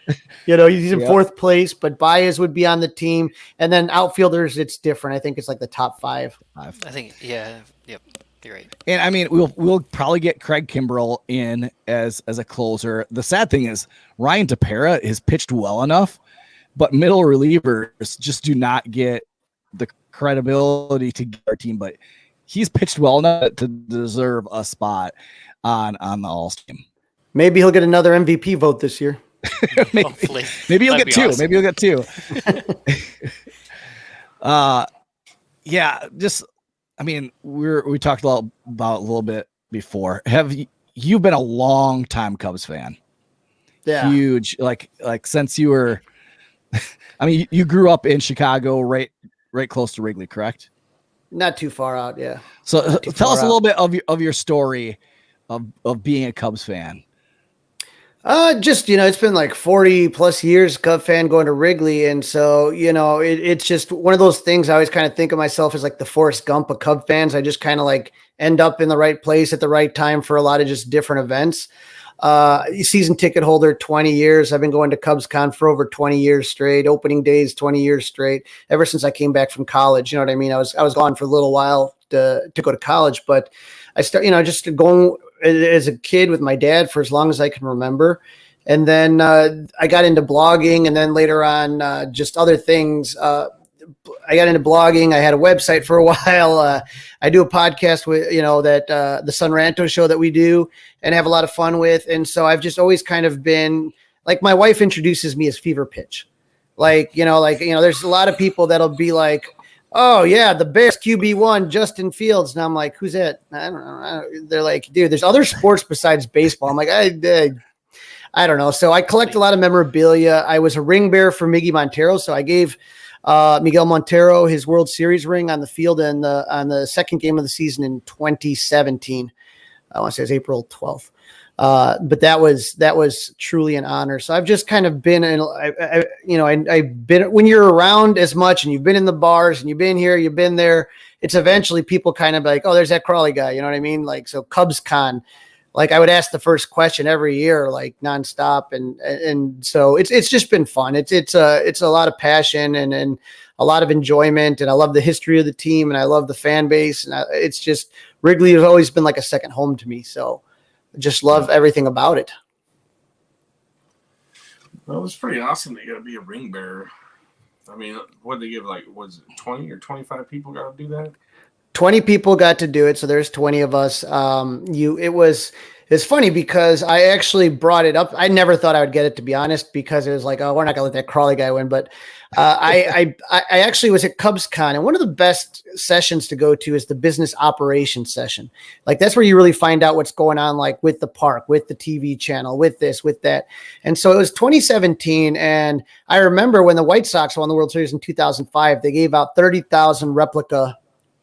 He's in fourth place, but Baez would be on the team. And then outfielders, it's different. I think it's the top five. I think, yeah. Yep. You're right. And I mean, we'll probably get Craig Kimbrell in as a closer. The sad thing is Ryan Tepera has pitched well enough, but middle relievers just do not get the credibility to get our team. But he's pitched well enough to deserve a spot on the All-Star team. Maybe he'll get another MVP vote this year. Hopefully. Maybe he'll get two. Awesome. Maybe he'll get two. We talked about a little bit before. Have you been a long time Cubs fan? Yeah. Huge. Like since you were, I mean, you grew up in Chicago, right close to Wrigley, correct? Not too far out. Yeah. So tell us a little bit of your story of being a Cubs fan. It's been 40 plus years Cub fan going to Wrigley. And so, it's just one of those things I always kind of think of myself as the Forrest Gump of Cub fans. I just kind of end up in the right place at the right time for a lot of just different events. Season ticket holder, 20 years. I've been going to CubsCon for over 20 years straight. Opening days, 20 years straight. Ever since I came back from college, you know what I mean? I was gone for a little while to go to college, but I just going as a kid with my dad for as long as I can remember. And then I got into blogging, and then later on, just other things. I got into blogging. I had a website for a while. I do a podcast with, the Son Ranto show that we do and have a lot of fun with. And so I've just always kind of been my wife introduces me as Fever Pitch. There's a lot of people that'll be oh yeah, the Bears QB1, Justin Fields. And I'm like, who's that? I don't know. They're like, dude, there's other sports besides baseball. I'm like, I don't know. So I collect a lot of memorabilia. I was a ring bearer for Miggy Montero. So I gave Miguel Montero his World Series ring on the field on the second game of the season in 2017. I want to say it was April 12th. But that was truly an honor. So I've just kind of been in, I've been, when you're around as much and you've been in the bars and you've been here, you've been there, it's eventually people kind of like, oh, there's that Crawly guy. You know what I mean? Like, so Cubs Con, like I would ask the first question every year, like nonstop. And so it's just been fun. It's a lot of passion and a lot of enjoyment. And I love the history of the team and I love the fan base. And it's just, Wrigley has always been like a second home to me. So just love everything about it. Well, it's pretty awesome that you got to be a ring bearer. I mean, what did they give? Like, was it 20 or 25 people got to do that? 20 people got to do it. So there's 20 of us. It's funny because I actually brought it up. I never thought I would get it, to be honest, because it was like, oh, we're not gonna let that Crawly guy win. But I actually was at CubsCon, and one of the best sessions to go to is the business operations session. Like that's where you really find out what's going on, like with the park, with the TV channel, with this, with that. And so it was 2017, and I remember when the White Sox won the World Series in 2005, they gave out 30,000 replica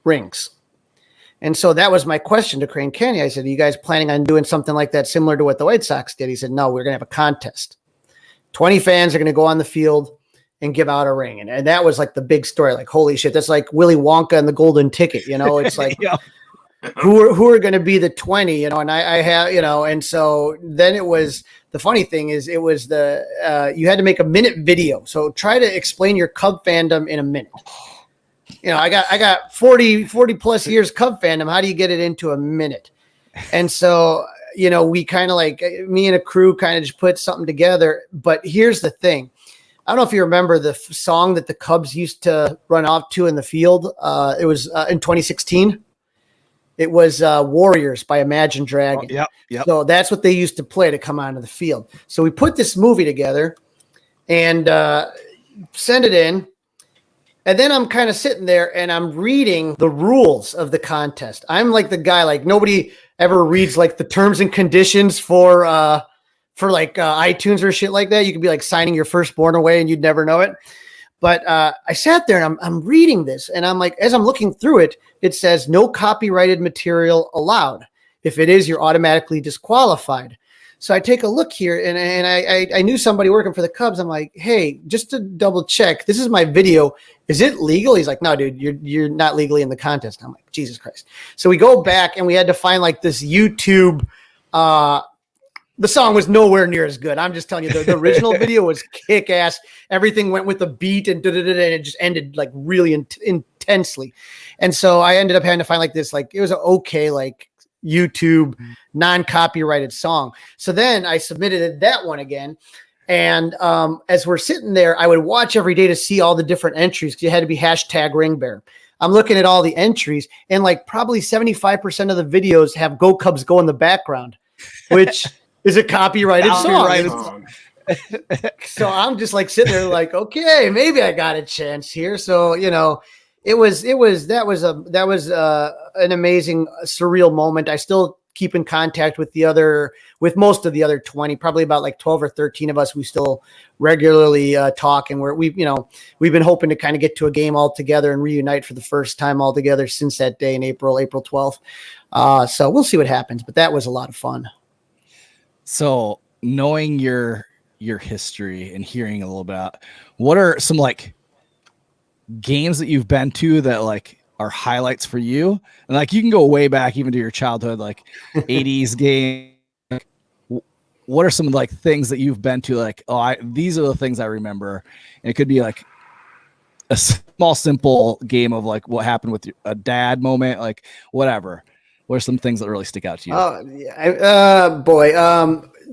rings. And so that was my question to Crane Canyon. I said, are you guys planning on doing something like that similar to what the White Sox did? He said, no, we're going to have a contest. 20 fans are going to go on the field and give out a ring. And that was like the big story. Like, holy shit, that's like Willy Wonka and the Golden Ticket. You know, it's like, Yeah. who are going to be the 20, you know, and I have, you know, and so then it was, the funny thing is it was you had to make a minute video. So try to explain your Cub fandom in a minute. You know, I got 40 plus years Cub fandom. How do you get it into a minute? And so, you know, we kind of like, me and a crew kind of just put something together. But here's the thing. I don't know if you remember the song that the Cubs used to run off to in the field. It was in 2016. It was Warriors by Imagine Dragon. Oh, yep. So that's what they used to play to come onto the field. So we put this movie together and send it in. And then I'm kind of sitting there and I'm reading the rules of the contest. I'm like the guy, like nobody ever reads like the terms and conditions for like iTunes or shit like that. You could be like signing your firstborn away and you'd never know it. But I sat there and I'm reading this and I'm like, as I'm looking through it, it says no copyrighted material allowed. If it is, you're automatically disqualified. So I take a look here and I knew somebody working for the Cubs. I'm like, hey, just to double check, this is my video. Is it legal? He's like, no, dude, you're not legally in the contest. I'm like, Jesus Christ. So we go back and we had to find like this YouTube. The song was nowhere near as good. I'm just telling you, the original video was kick ass. Everything went with the beat and it just ended like really intensely. And so I ended up having to find like this, like it was an okay, like YouTube non-copyrighted song. So then I submitted that one again. And as we're sitting there, I would watch every day to see all the different entries because you had to be #ringbear. I'm looking at all the entries and like probably 75% of the videos have Go Cubs Go in the background, which is a copyrighted song. So I'm just like sitting there like, okay, maybe I got a chance here. So, you know, that was an amazing surreal moment. I still keep in contact with with most of the other 20, probably about like 12 or 13 of us. We still regularly talk, and we've been hoping to kind of get to a game all together and reunite for the first time all together since that day in April 12th. So we'll see what happens, but that was a lot of fun. So knowing your history and hearing a little bit about, what are some like games that you've been to that like are highlights for you? And like you can go way back even to your childhood, like 80s game. What are some like things that you've been to, like, these are the things I remember? And it could be like a small simple game of like what happened with a dad moment, like whatever. What are some things that really stick out to you? Oh yeah,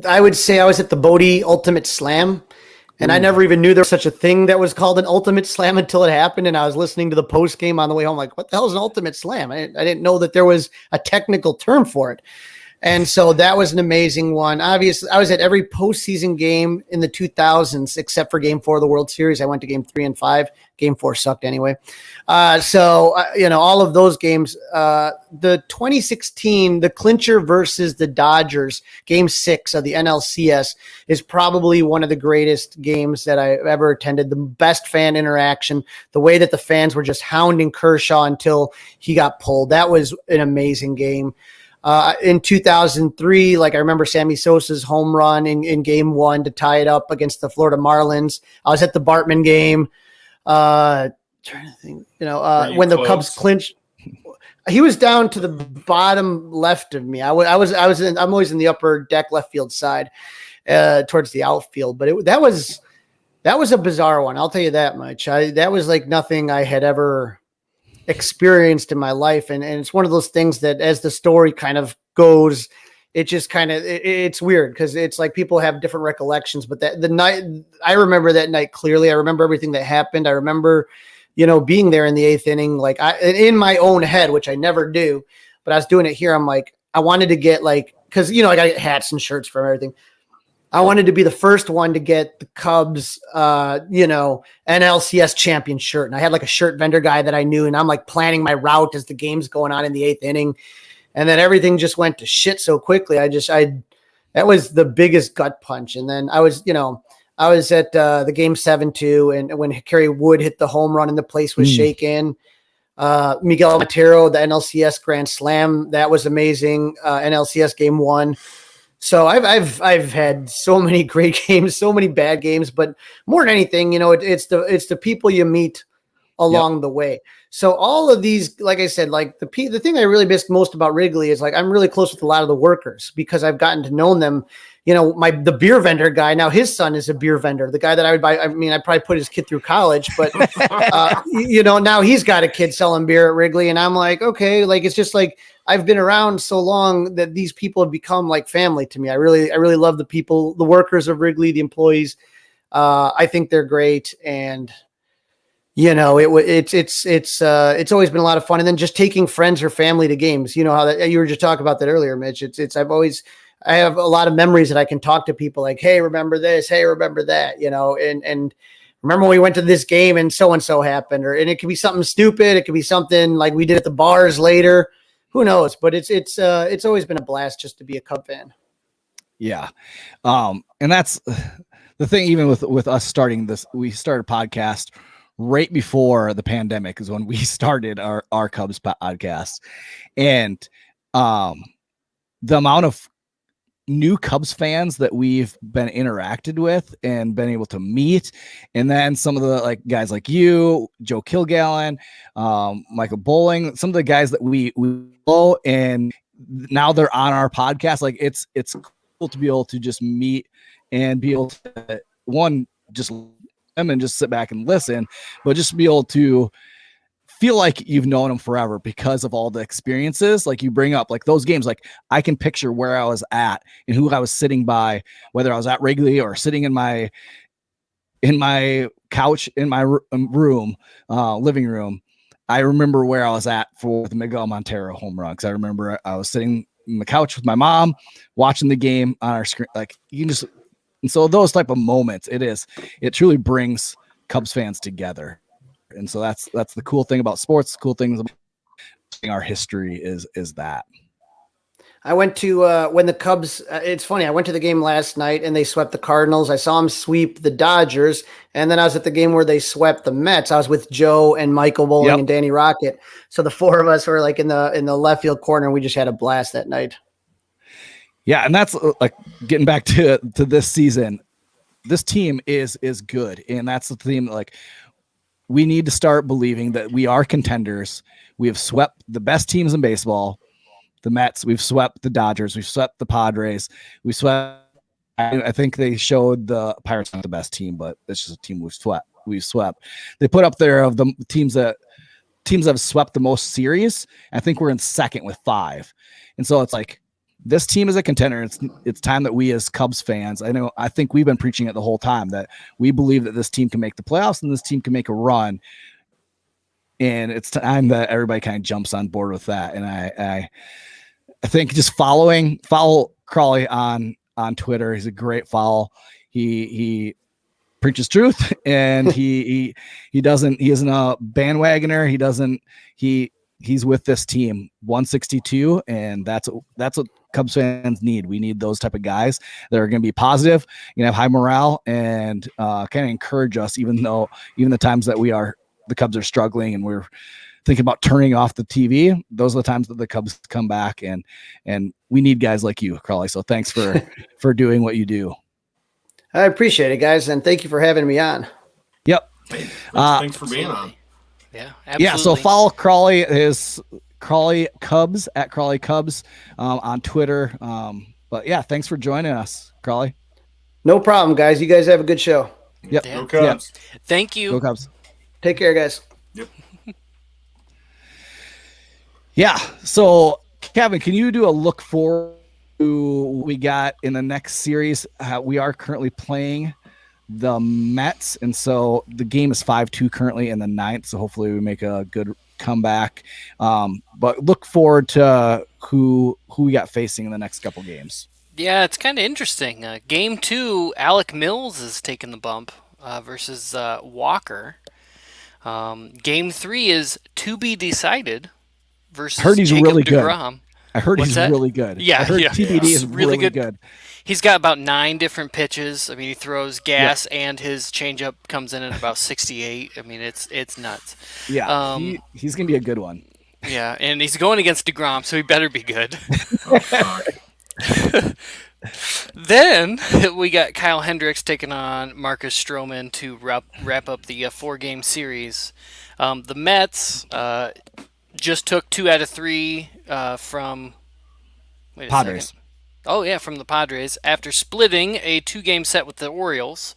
I would say I was at the Bodie Ultimate Slam. And I never even knew there was such a thing that was called an Ultimate Slam until it happened. And I was listening to the post game on the way home, like, what the hell is an Ultimate Slam? I didn't know that there was a technical term for it. And so that was an amazing one. Obviously, I was at every postseason game in the 2000s, except for Game 4 of the World Series. I went to Game 3 and 5. Game 4 sucked anyway. All of those games. The 2016, the clincher versus the Dodgers, Game 6 of the NLCS is probably one of the greatest games that I ever attended. The best fan interaction, the way that the fans were just hounding Kershaw until he got pulled. That was an amazing game. In 2003, I remember Sammy Sosa's home run in Game 1 to tie it up against the Florida Marlins. I was at the Bartman game. Trying to think, when the Cubs clinched. He was down to the bottom left of me. I'm always in the upper deck left field side, towards the outfield. But that was a bizarre one. I'll tell you that much. That was like nothing I had ever experienced in my life, and it's one of those things that as the story kind of goes, it just kind of it's weird because it's like people have different recollections, but the night I remember that night clearly. I remember everything that happened. I remember being there in the 8th inning, in my own head, which I never do, but I was doing it here. I'm like, I wanted to get because I got to get hats and shirts from everything. I wanted to be the first one to get the Cubs, NLCS champion shirt. And I had a shirt vendor guy that I knew, and I'm planning my route as the game's going on in the 8th inning. And then everything just went to shit so quickly. That was the biggest gut punch. And then I was at the Game 7 too. And when Kerry Wood hit the home run and the place was shaking, Miguel Montero, the NLCS Grand Slam, that was amazing. NLCS Game 1. So I've had so many great games, so many bad games, but more than anything, it's the people you meet along the way. So all of these, like I said, the thing I really missed most about Wrigley is I'm really close with a lot of the workers because I've gotten to know them. The beer vendor guy, now his son is a beer vendor. The guy that I would buy, I probably put his kid through college, but now he's got a kid selling beer at Wrigley, and I'm like, okay, it's just I've been around so long that these people have become like family to me. I really love the people, the workers of Wrigley, the employees. I think they're great, and it's always been a lot of fun. And then just taking friends or family to games. You know how that you were just talking about that earlier, Mitch. I have a lot of memories that I can talk to people like, hey, remember this? Hey, remember that? And remember when we went to this game and so happened, and it could be something stupid. It could be something like we did at the bars later. Who knows? But it's always been a blast just to be a Cub fan. Yeah. And that's the thing, even with us starting this, we started a podcast right before the pandemic is when we started our Cubs podcast. And the amount of new Cubs fans that we've been interacted with and been able to meet, and then some of the guys like you, Joe Kilgallen, Michael Bowling, some of the guys that we know, and now they're on our podcast. It's cool to be able to just meet and be able to just them and just sit back and listen, but just be able to feel like you've known them forever because of all the experiences. You bring up those games, I can picture where I was at and who I was sitting by, whether I was at Wrigley or sitting in my couch in my room, living room. I remember where I was at for the Miguel Montero home run, because I remember I was sitting on the couch with my mom watching the game on our screen. And so those type of moments, it truly brings Cubs fans together. And so that's the cool thing about sports. Cool things about our history is that. I went to when the Cubs. It's funny. I went to the game last night and they swept the Cardinals. I saw them sweep the Dodgers, and then I was at the game where they swept the Mets. I was with Joe and Michael Bowling and Danny Rocket. So the four of us were in the left field corner, and we just had a blast that night. Yeah, and that's getting back to this season. This team is good, and that's the theme. We need to start believing that we are contenders. We have swept the best teams in baseball, the Mets. We've swept the Dodgers. We've swept the Padres. We swept. I think they showed the Pirates not the best team, but it's just a team we've swept. They put up there of the teams that have swept the most series. I think we're in second with 5, and so it's this team is a contender. It's time that we as Cubs fans, I think we've been preaching it the whole time, that we believe that this team can make the playoffs and this team can make a run. And it's time that everybody kind of jumps on board with that. And I think just follow Crawly on Twitter. He's a great follow. He preaches truth, and he isn't a bandwagoner. He's with this team 162, and that's what Cubs fans need. We need those type of guys that are going to be positive, have high morale, and kind of encourage us, even the times that the Cubs are struggling and we're thinking about turning off the TV. Those are the times that the Cubs come back, and we need guys like you, Crawly. So thanks for doing what you do. I appreciate it, guys, and thank you for having me on. Yep. Thanks for being on. Yeah, absolutely. Yeah, so follow Crawly, his Crawly Cubs at Crawly Cubs on Twitter. But yeah, thanks for joining us, Crawly. No problem, guys. You guys have a good show. Yep. Yeah. Go Cubs. Thank you. Go Cubs. Take care, guys. Yep. Yeah. So, Kevin, can you do a look forward to what we got in the next series? We are currently playing the Mets, and so the game is 5-2 currently in the ninth. So hopefully we make a good comeback. But look forward to who we got facing in the next couple games. Yeah, it's kind of interesting. Game 2, Alec Mills is taking the bump versus Walker. Game 3 is to be decided versus Heard he's Jacob really deGrom. good. I heard What's he's that? really good. Yeah, I heard yeah. TBD is really good. He's got about 9 different pitches. I mean, he throws gas and his changeup comes in at about 68. I mean, it's nuts. Yeah, he's gonna be a good one. Yeah, and he's going against deGrom, so he better be good. Oh, fuck. Then we got Kyle Hendricks taking on Marcus Stroman to wrap up the 4-game series. The Mets just took 2 out of 3 from Padres. Second. Oh, yeah, from the Padres after splitting a 2-game set with the Orioles.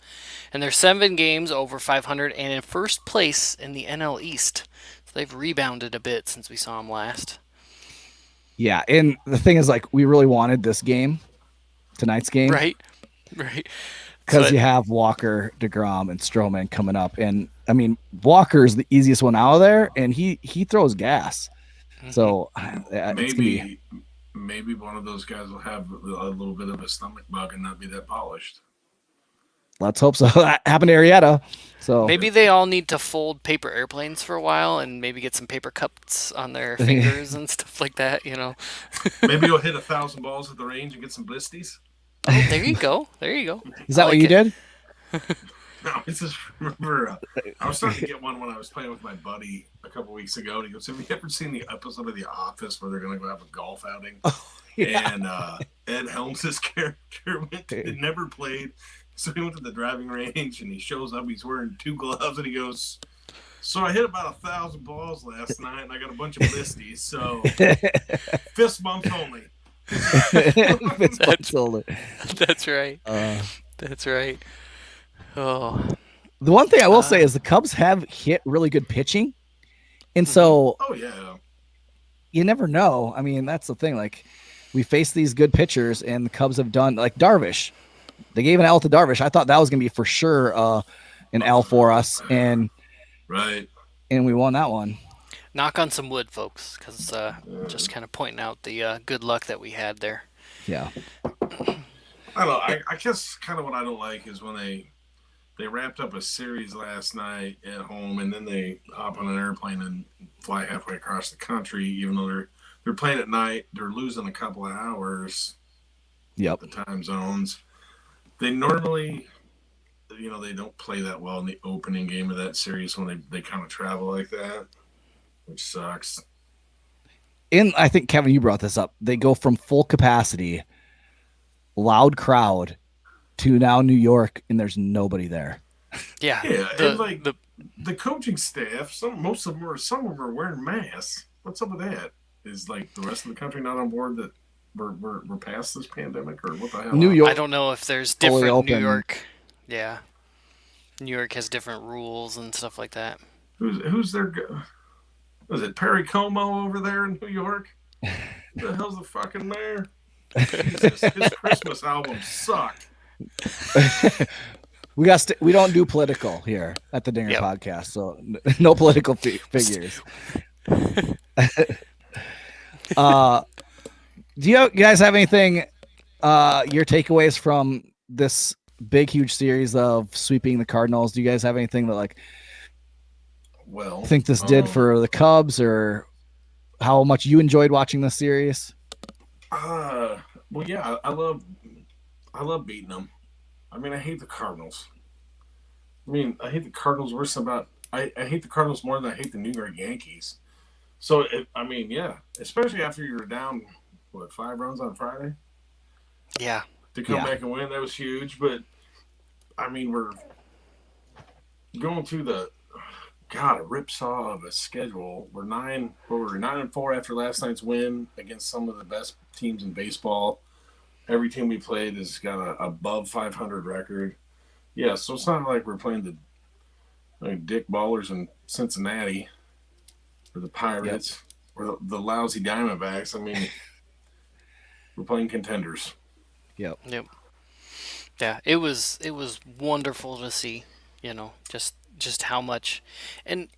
And they're 7 games over 500 and in first place in the NL East. So they've rebounded a bit since we saw them last. Yeah, and the thing is, we really wanted this game, tonight's game. Right. Because you have Walker, deGrom, and Stroman coming up. And, I mean, Walker's the easiest one out of there, and he throws gas. Mm-hmm. So maybe one of those guys will have a little bit of a stomach bug and not be that polished. Let's hope so. That happened to Arrieta. So maybe they all need to fold paper airplanes for a while and maybe get some paper cups on their fingers and stuff like that, Maybe you'll hit 1,000 balls at the range and get some blisties. Oh, there you go. Is that what you did? No, I just remember I was starting to get one when I was playing with my buddy a couple weeks ago. And he goes, "Have you ever seen the episode of The Office where they're going to go have a golf outing?" Oh, yeah. And Ed Helms' character never played. So he went to the driving range and he shows up. He's wearing 2 gloves and he goes, "So I hit about 1,000 balls last night and I got a bunch of blisties. So fist bumps only." Fist bumps only. That's right. That's right. Oh. The one thing I will say is the Cubs have hit really good pitching. And so you never know. I mean, that's the thing. We face these good pitchers and the Cubs have done Darvish. They gave an L to Darvish. I thought that was going to be for sure an L for us. And we won that one. Knock on some wood, folks, because just kind of pointing out the good luck that we had there. Yeah. I don't know. I guess kind of what I don't like is when they wrapped up a series last night at home, and then they hop on an airplane and fly halfway across the country, even though they're playing at night. They're losing a couple of hours. Yep. The time zones. They normally, they don't play that well in the opening game of that series when they kind of travel like that, which sucks. And I think, Kevin, you brought this up. They go from full capacity, loud crowd, to now New York, and there's nobody there. Yeah. Yeah, the coaching staff, most of them are wearing masks. What's up with that? Is the rest of the country not on board that we're past this pandemic, or what the hell? New York, I don't know if there's different New York. Yeah. New York has different rules and stuff like that. Who's their? Was it Perry Como over there in New York? Who the hell's the fucking mayor? Jesus, his Christmas album sucked. we don't do political here at the Dinger Podcast, so no political figures. Do you guys have anything, your takeaways from this big, huge series of sweeping the Cardinals? Do you guys have anything that think this did for the Cubs, or how much you enjoyed watching this series? Well, yeah, I love beating them. I mean, I hate the Cardinals. I hate the Cardinals worse than I hate the Cardinals more than I hate the New York Yankees. So, yeah, especially after you were down, 5 runs on Friday? Yeah. To come back and win, that was huge. But, we're going through a ripsaw of a schedule. We're 9-4 after last night's win against some of the best teams in baseball. Every team we played has got a above 500 record. Yeah, so it's not like we're playing the dick ballers in Cincinnati or the Pirates or the lousy Diamondbacks. We're playing contenders. Yep. Yeah, it was wonderful to see, just how much, and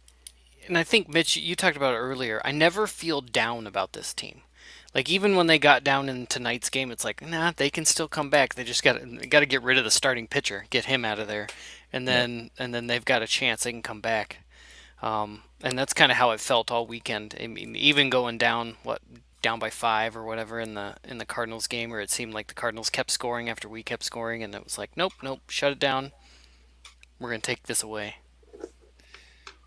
I think, Mitch, you talked about it earlier. I never feel down about this team. Like, even when they got down in tonight's game, it's like, nah, they can still come back. They just got to get rid of the starting pitcher, get him out of there, and then they've got a chance. They can come back, and that's kind of how it felt all weekend. Even going down by 5 or whatever in the Cardinals game, where it seemed like the Cardinals kept scoring after we kept scoring, and it was like, nope, shut it down. We're gonna take this away.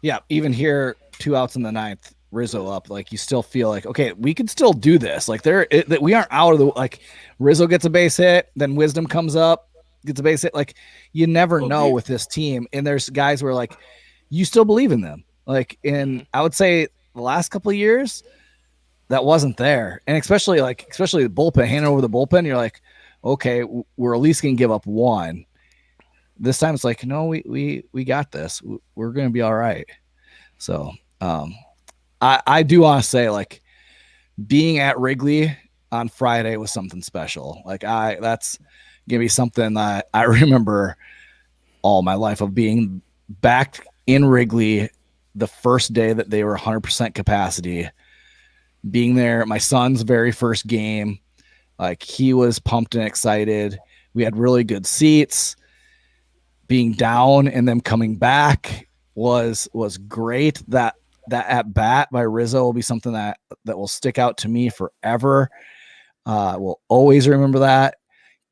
Yeah, even here, 2 outs in the 9th, Rizzo up. Like, you still feel like, okay, we can still do this. Like, we aren't out of the Rizzo gets a base hit, then Wisdom comes up, gets a base hit. Like, you never know with this team. And there's guys where you still believe in them. And I would say the last couple of years, that wasn't there. And especially the bullpen, handing over the bullpen, you're like, okay, we're at least gonna give up 1. This time it's like, no, we got this. We're gonna be all right. So I do want to say, being at Wrigley on Friday was something special. That's gonna be something that I remember all my life, of being back in Wrigley the first day that they were 100% capacity, being there, my son's very first game. He was pumped and excited. We had really good seats. Being down and them coming back was great. That at bat by Rizzo will be something that will stick out to me forever. We'll always remember that.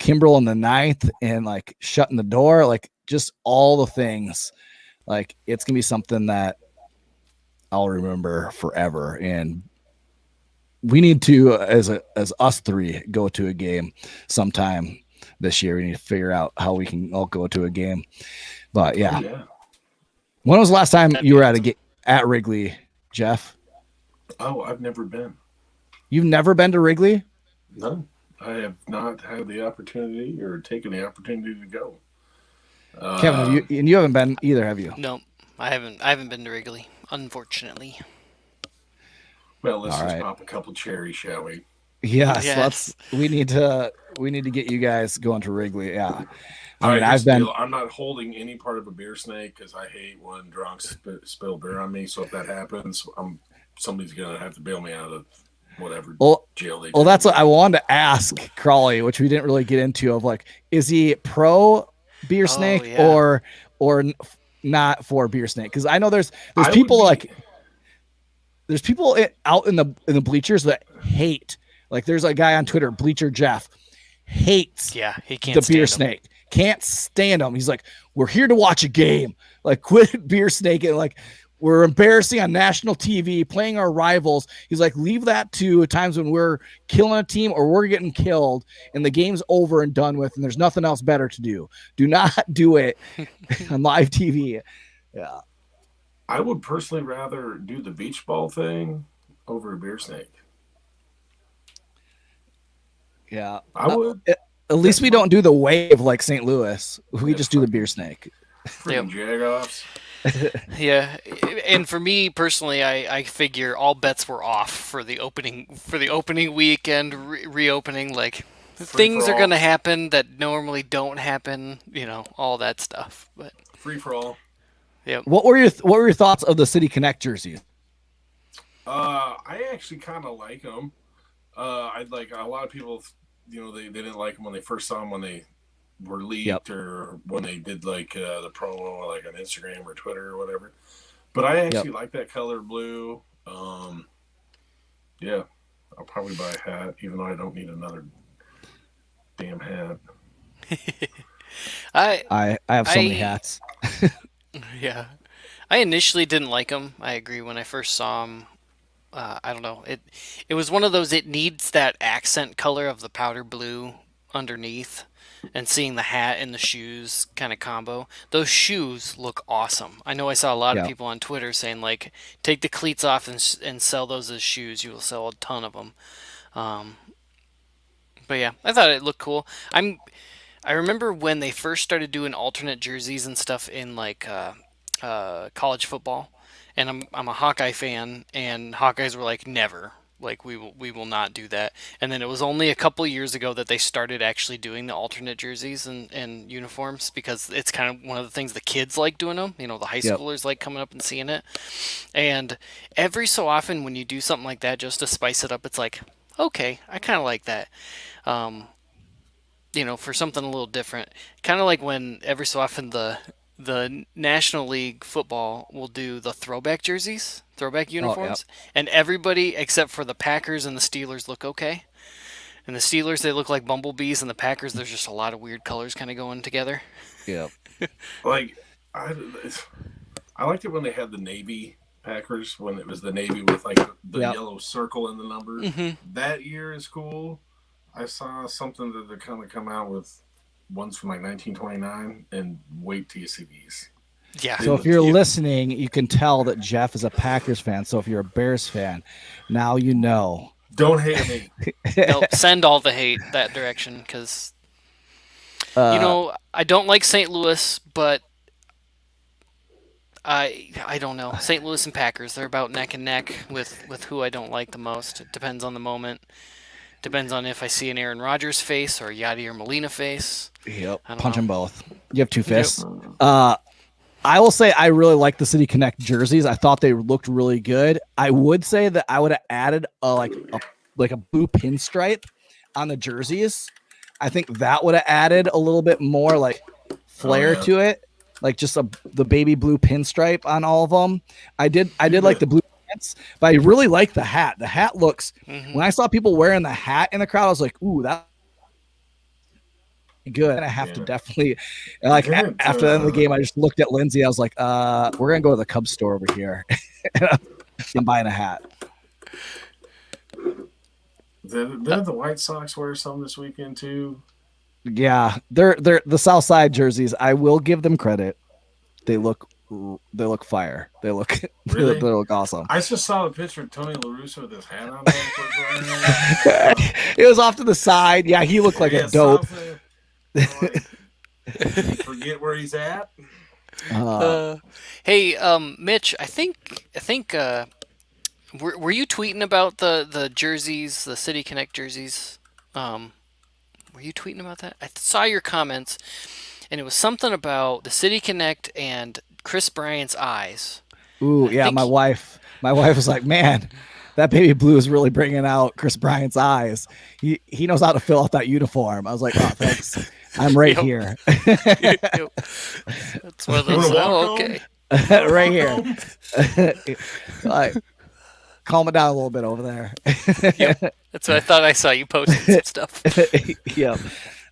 Kimbrel in the 9th and shutting the door, just all the things. It's gonna be something that I'll remember forever. And we need to, as us 3, go to a game sometime this year. We need to figure out how we can all go to a game. But yeah. When was the last time you were at Wrigley, Jeff? Oh, I've never been. You've never been to Wrigley? No, I have not had the opportunity or taken the opportunity to go. Kevin, you haven't been either, have you? No, I haven't been to Wrigley, unfortunately. Well, let's just pop a couple cherries, shall we? Yes. We need to get you guys going to Wrigley. Yeah. I'm not holding any part of a beer snake because I hate when drunks spill beer on me. So if that happens, somebody's gonna have to bail me out of whatever jail they. Well, that's what I wanted to ask Crawly, which we didn't really get into. Of is he pro beer snake or not for beer snake? Because I know there's people there's people out in the bleachers that hate. There's a guy on Twitter, Bleacher Jeff, hates he can't the beer snake. Can't stand him. He's like, we're here to watch a game. Quit beer snaking. We're embarrassing on national TV, playing our rivals. He's like, leave that to times when we're killing a team or we're getting killed and the game's over and done with and there's nothing else better to do. Do not do it on live TV. Yeah. I would personally rather do the beach ball thing over a beer snake. Yeah. I would. At least we don't do the wave like St. Louis. We just do the beer snake. Freaking jagoffs. Yeah, and for me personally, I figure all bets were off for the opening weekend reopening. Things are going to happen that normally don't happen. All that stuff. But free for all. Yeah. What were your thoughts of the City Connect jerseys? I actually kind of like them. I'd like a lot of people, they didn't like them when they first saw them when they were leaked or when they did like the promo like on Instagram or Twitter or whatever. But I actually like that color blue. Yeah, I'll probably buy a hat, even though I don't need another damn hat. I have so many hats. Yeah, I initially didn't like them. I agree. When I first saw them, I don't know. It was one of those. It needs that accent color of the powder blue underneath, and seeing the hat and the shoes kind of combo. Those shoes look awesome. I know I saw a lot of people on Twitter saying like, take the cleats off and sell those as shoes. You will sell a ton of them. But yeah, I thought it looked cool. I remember when they first started doing alternate jerseys and stuff in like college football, and I'm a Hawkeye fan, and Hawkeyes were like, never, like we will not do that. And then it was only a couple years ago that they started actually doing the alternate jerseys and uniforms, because it's kind of one of the things the kids like doing them. The high schoolers like coming up and seeing it. And every so often when you do something like that just to spice it up, it's like, okay, I kind of like that. For something a little different. Kind of like when every so often the National League football will do the throwback jerseys, throwback uniforms, and everybody except for the Packers and the Steelers look okay. And the Steelers, they look like bumblebees, and the Packers, there's just a lot of weird colors kind of going together. Yeah. Like, I liked it when they had the Navy Packers, when it was the Navy with like the yellow circle in the number. Mm-hmm. That year is cool. I saw something that they're kind of come out with ones from like 1929, and wait till you see these. Yeah. So if you're listening, you can tell that Jeff is a Packers fan. So if you're a Bears fan, now you know. Don't hate me. No, send all the hate that direction, because I don't like St. Louis, but I don't know. St. Louis and Packers, they're about neck and neck with who I don't like the most. It depends on the moment. Depends on if I see an Aaron Rodgers face or a Yadier Molina face. Yep. Punch them both. You have two fists. Yep. I will say I really like the City Connect jerseys. I thought they looked really good. I would say that I would have added a blue pinstripe on the jerseys. I think that would have added a little bit more like flair to it, like just the baby blue pinstripe on all of them. I did like the blue pants, but I really like the hat. The hat looks. When I saw people wearing the hat in the crowd, I was like, "Ooh, that." Good. And I have to definitely after the end of the game, I just looked at Lindsay. I was like, we're gonna go to the Cubs store over here. I'm buying a hat. Did the White Sox wear some this weekend too? Yeah, they're the South Side jerseys. I will give them credit. They look fire. They look really? they look awesome. I just saw a picture of Tony La Russa with his hat on. It was off to the side. Yeah, he looked like a dope. Forget where he's at. Hey, Mitch, I think were you tweeting about the jerseys, the City Connect jerseys? Were you tweeting about that? I saw your comments, and it was something about the City Connect and Chris Bryant's eyes. Ooh, yeah, my wife was like, man, that baby blue is really bringing out Chris Bryant's eyes. He knows how to fill out that uniform. I was like, oh, thanks. I'm right here. That's one of those. Oh, okay. Right here. Like, calm it down a little bit over there. Yep. That's what I thought. I saw you posting some stuff. Yeah.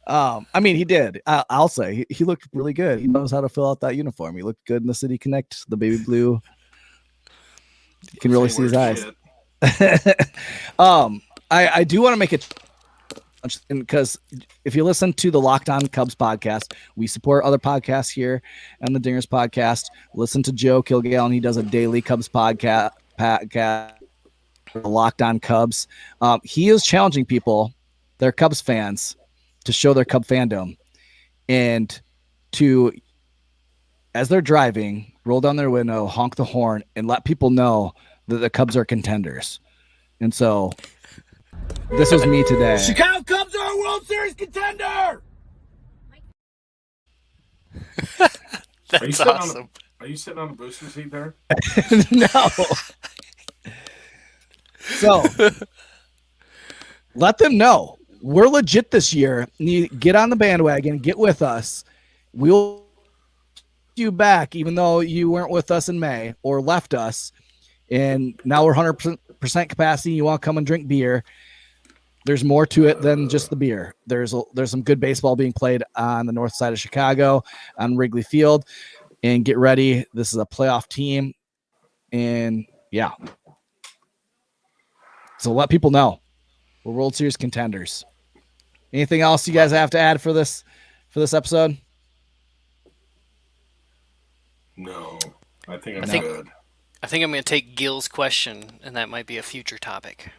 I mean, he did. I'll say he looked really good. He knows how to fill out that uniform. He looked good in the City Connect, the baby blue. You can really see his eyes. I do want to make it, because if you listen to the Locked On Cubs podcast, we support other podcasts here and the Dingers podcast. Listen to Joe Kilgallen. He does a daily Cubs podcast, Locked On Cubs. He is challenging people, they're Cubs fans, to show their Cub fandom and to, as they're driving, roll down their window, honk the horn, and let people know that the Cubs are contenders. And so this was me today. Chicago Cubs are a World Series contender. That's awesome. Are you sitting on the booster seat there? No. So let them know we're legit this year. You get on the bandwagon, get with us. We'll you back, even though you weren't with us in May or left us, and now we're 100% capacity. You want to come and drink beer. There's more to it than just the beer. There's some good baseball being played on the north side of Chicago on Wrigley Field, and get ready. This is a playoff team, and yeah. So let people know we're World Series contenders. Anything else you guys have to add for this episode? No, I think I'm good. I think I'm going to take Gil's question, and that might be a future topic.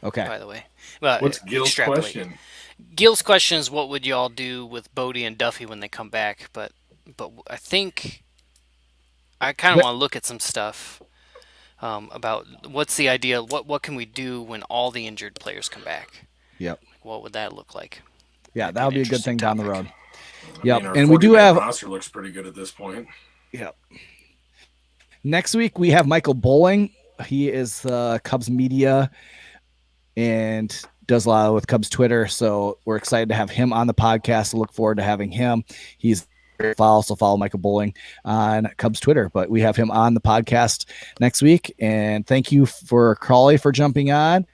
Okay. By the way, but what's Gil's question? Gil's question is, what would y'all do with Bodie and Duffy when they come back? But I think I kind of want to look at some stuff about what's the idea. What can we do when all the injured players come back? Yep. What would that look like? Yeah, that would be a good thing down the road. Yep. And we do have roster looks pretty good at this point. Yep. Next week we have Michael Bowling. He is Cubs media and does a lot with Cubs Twitter. So we're excited to have him on the podcast. Look forward to having him. He's so follow Michael Bowling on Cubs Twitter. But we have him on the podcast next week. And thank you for Crawly for jumping on.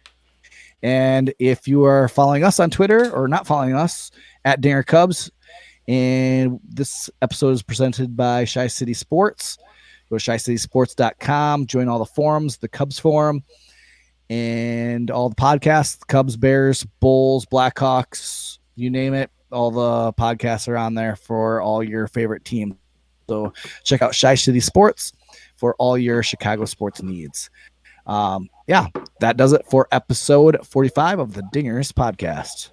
And if you are following us on Twitter or not following us at Dinger Cubs, and this episode is presented by Shy City Sports. Go to shycitysports.com, join all the forums, the Cubs forum, and all the podcasts, Cubs, Bears, Bulls, Blackhawks, you name it. All the podcasts are on there for all your favorite teams. So check out Shy City Sports for all your Chicago sports needs. Yeah, that does it for episode 45 of the Dingers podcast.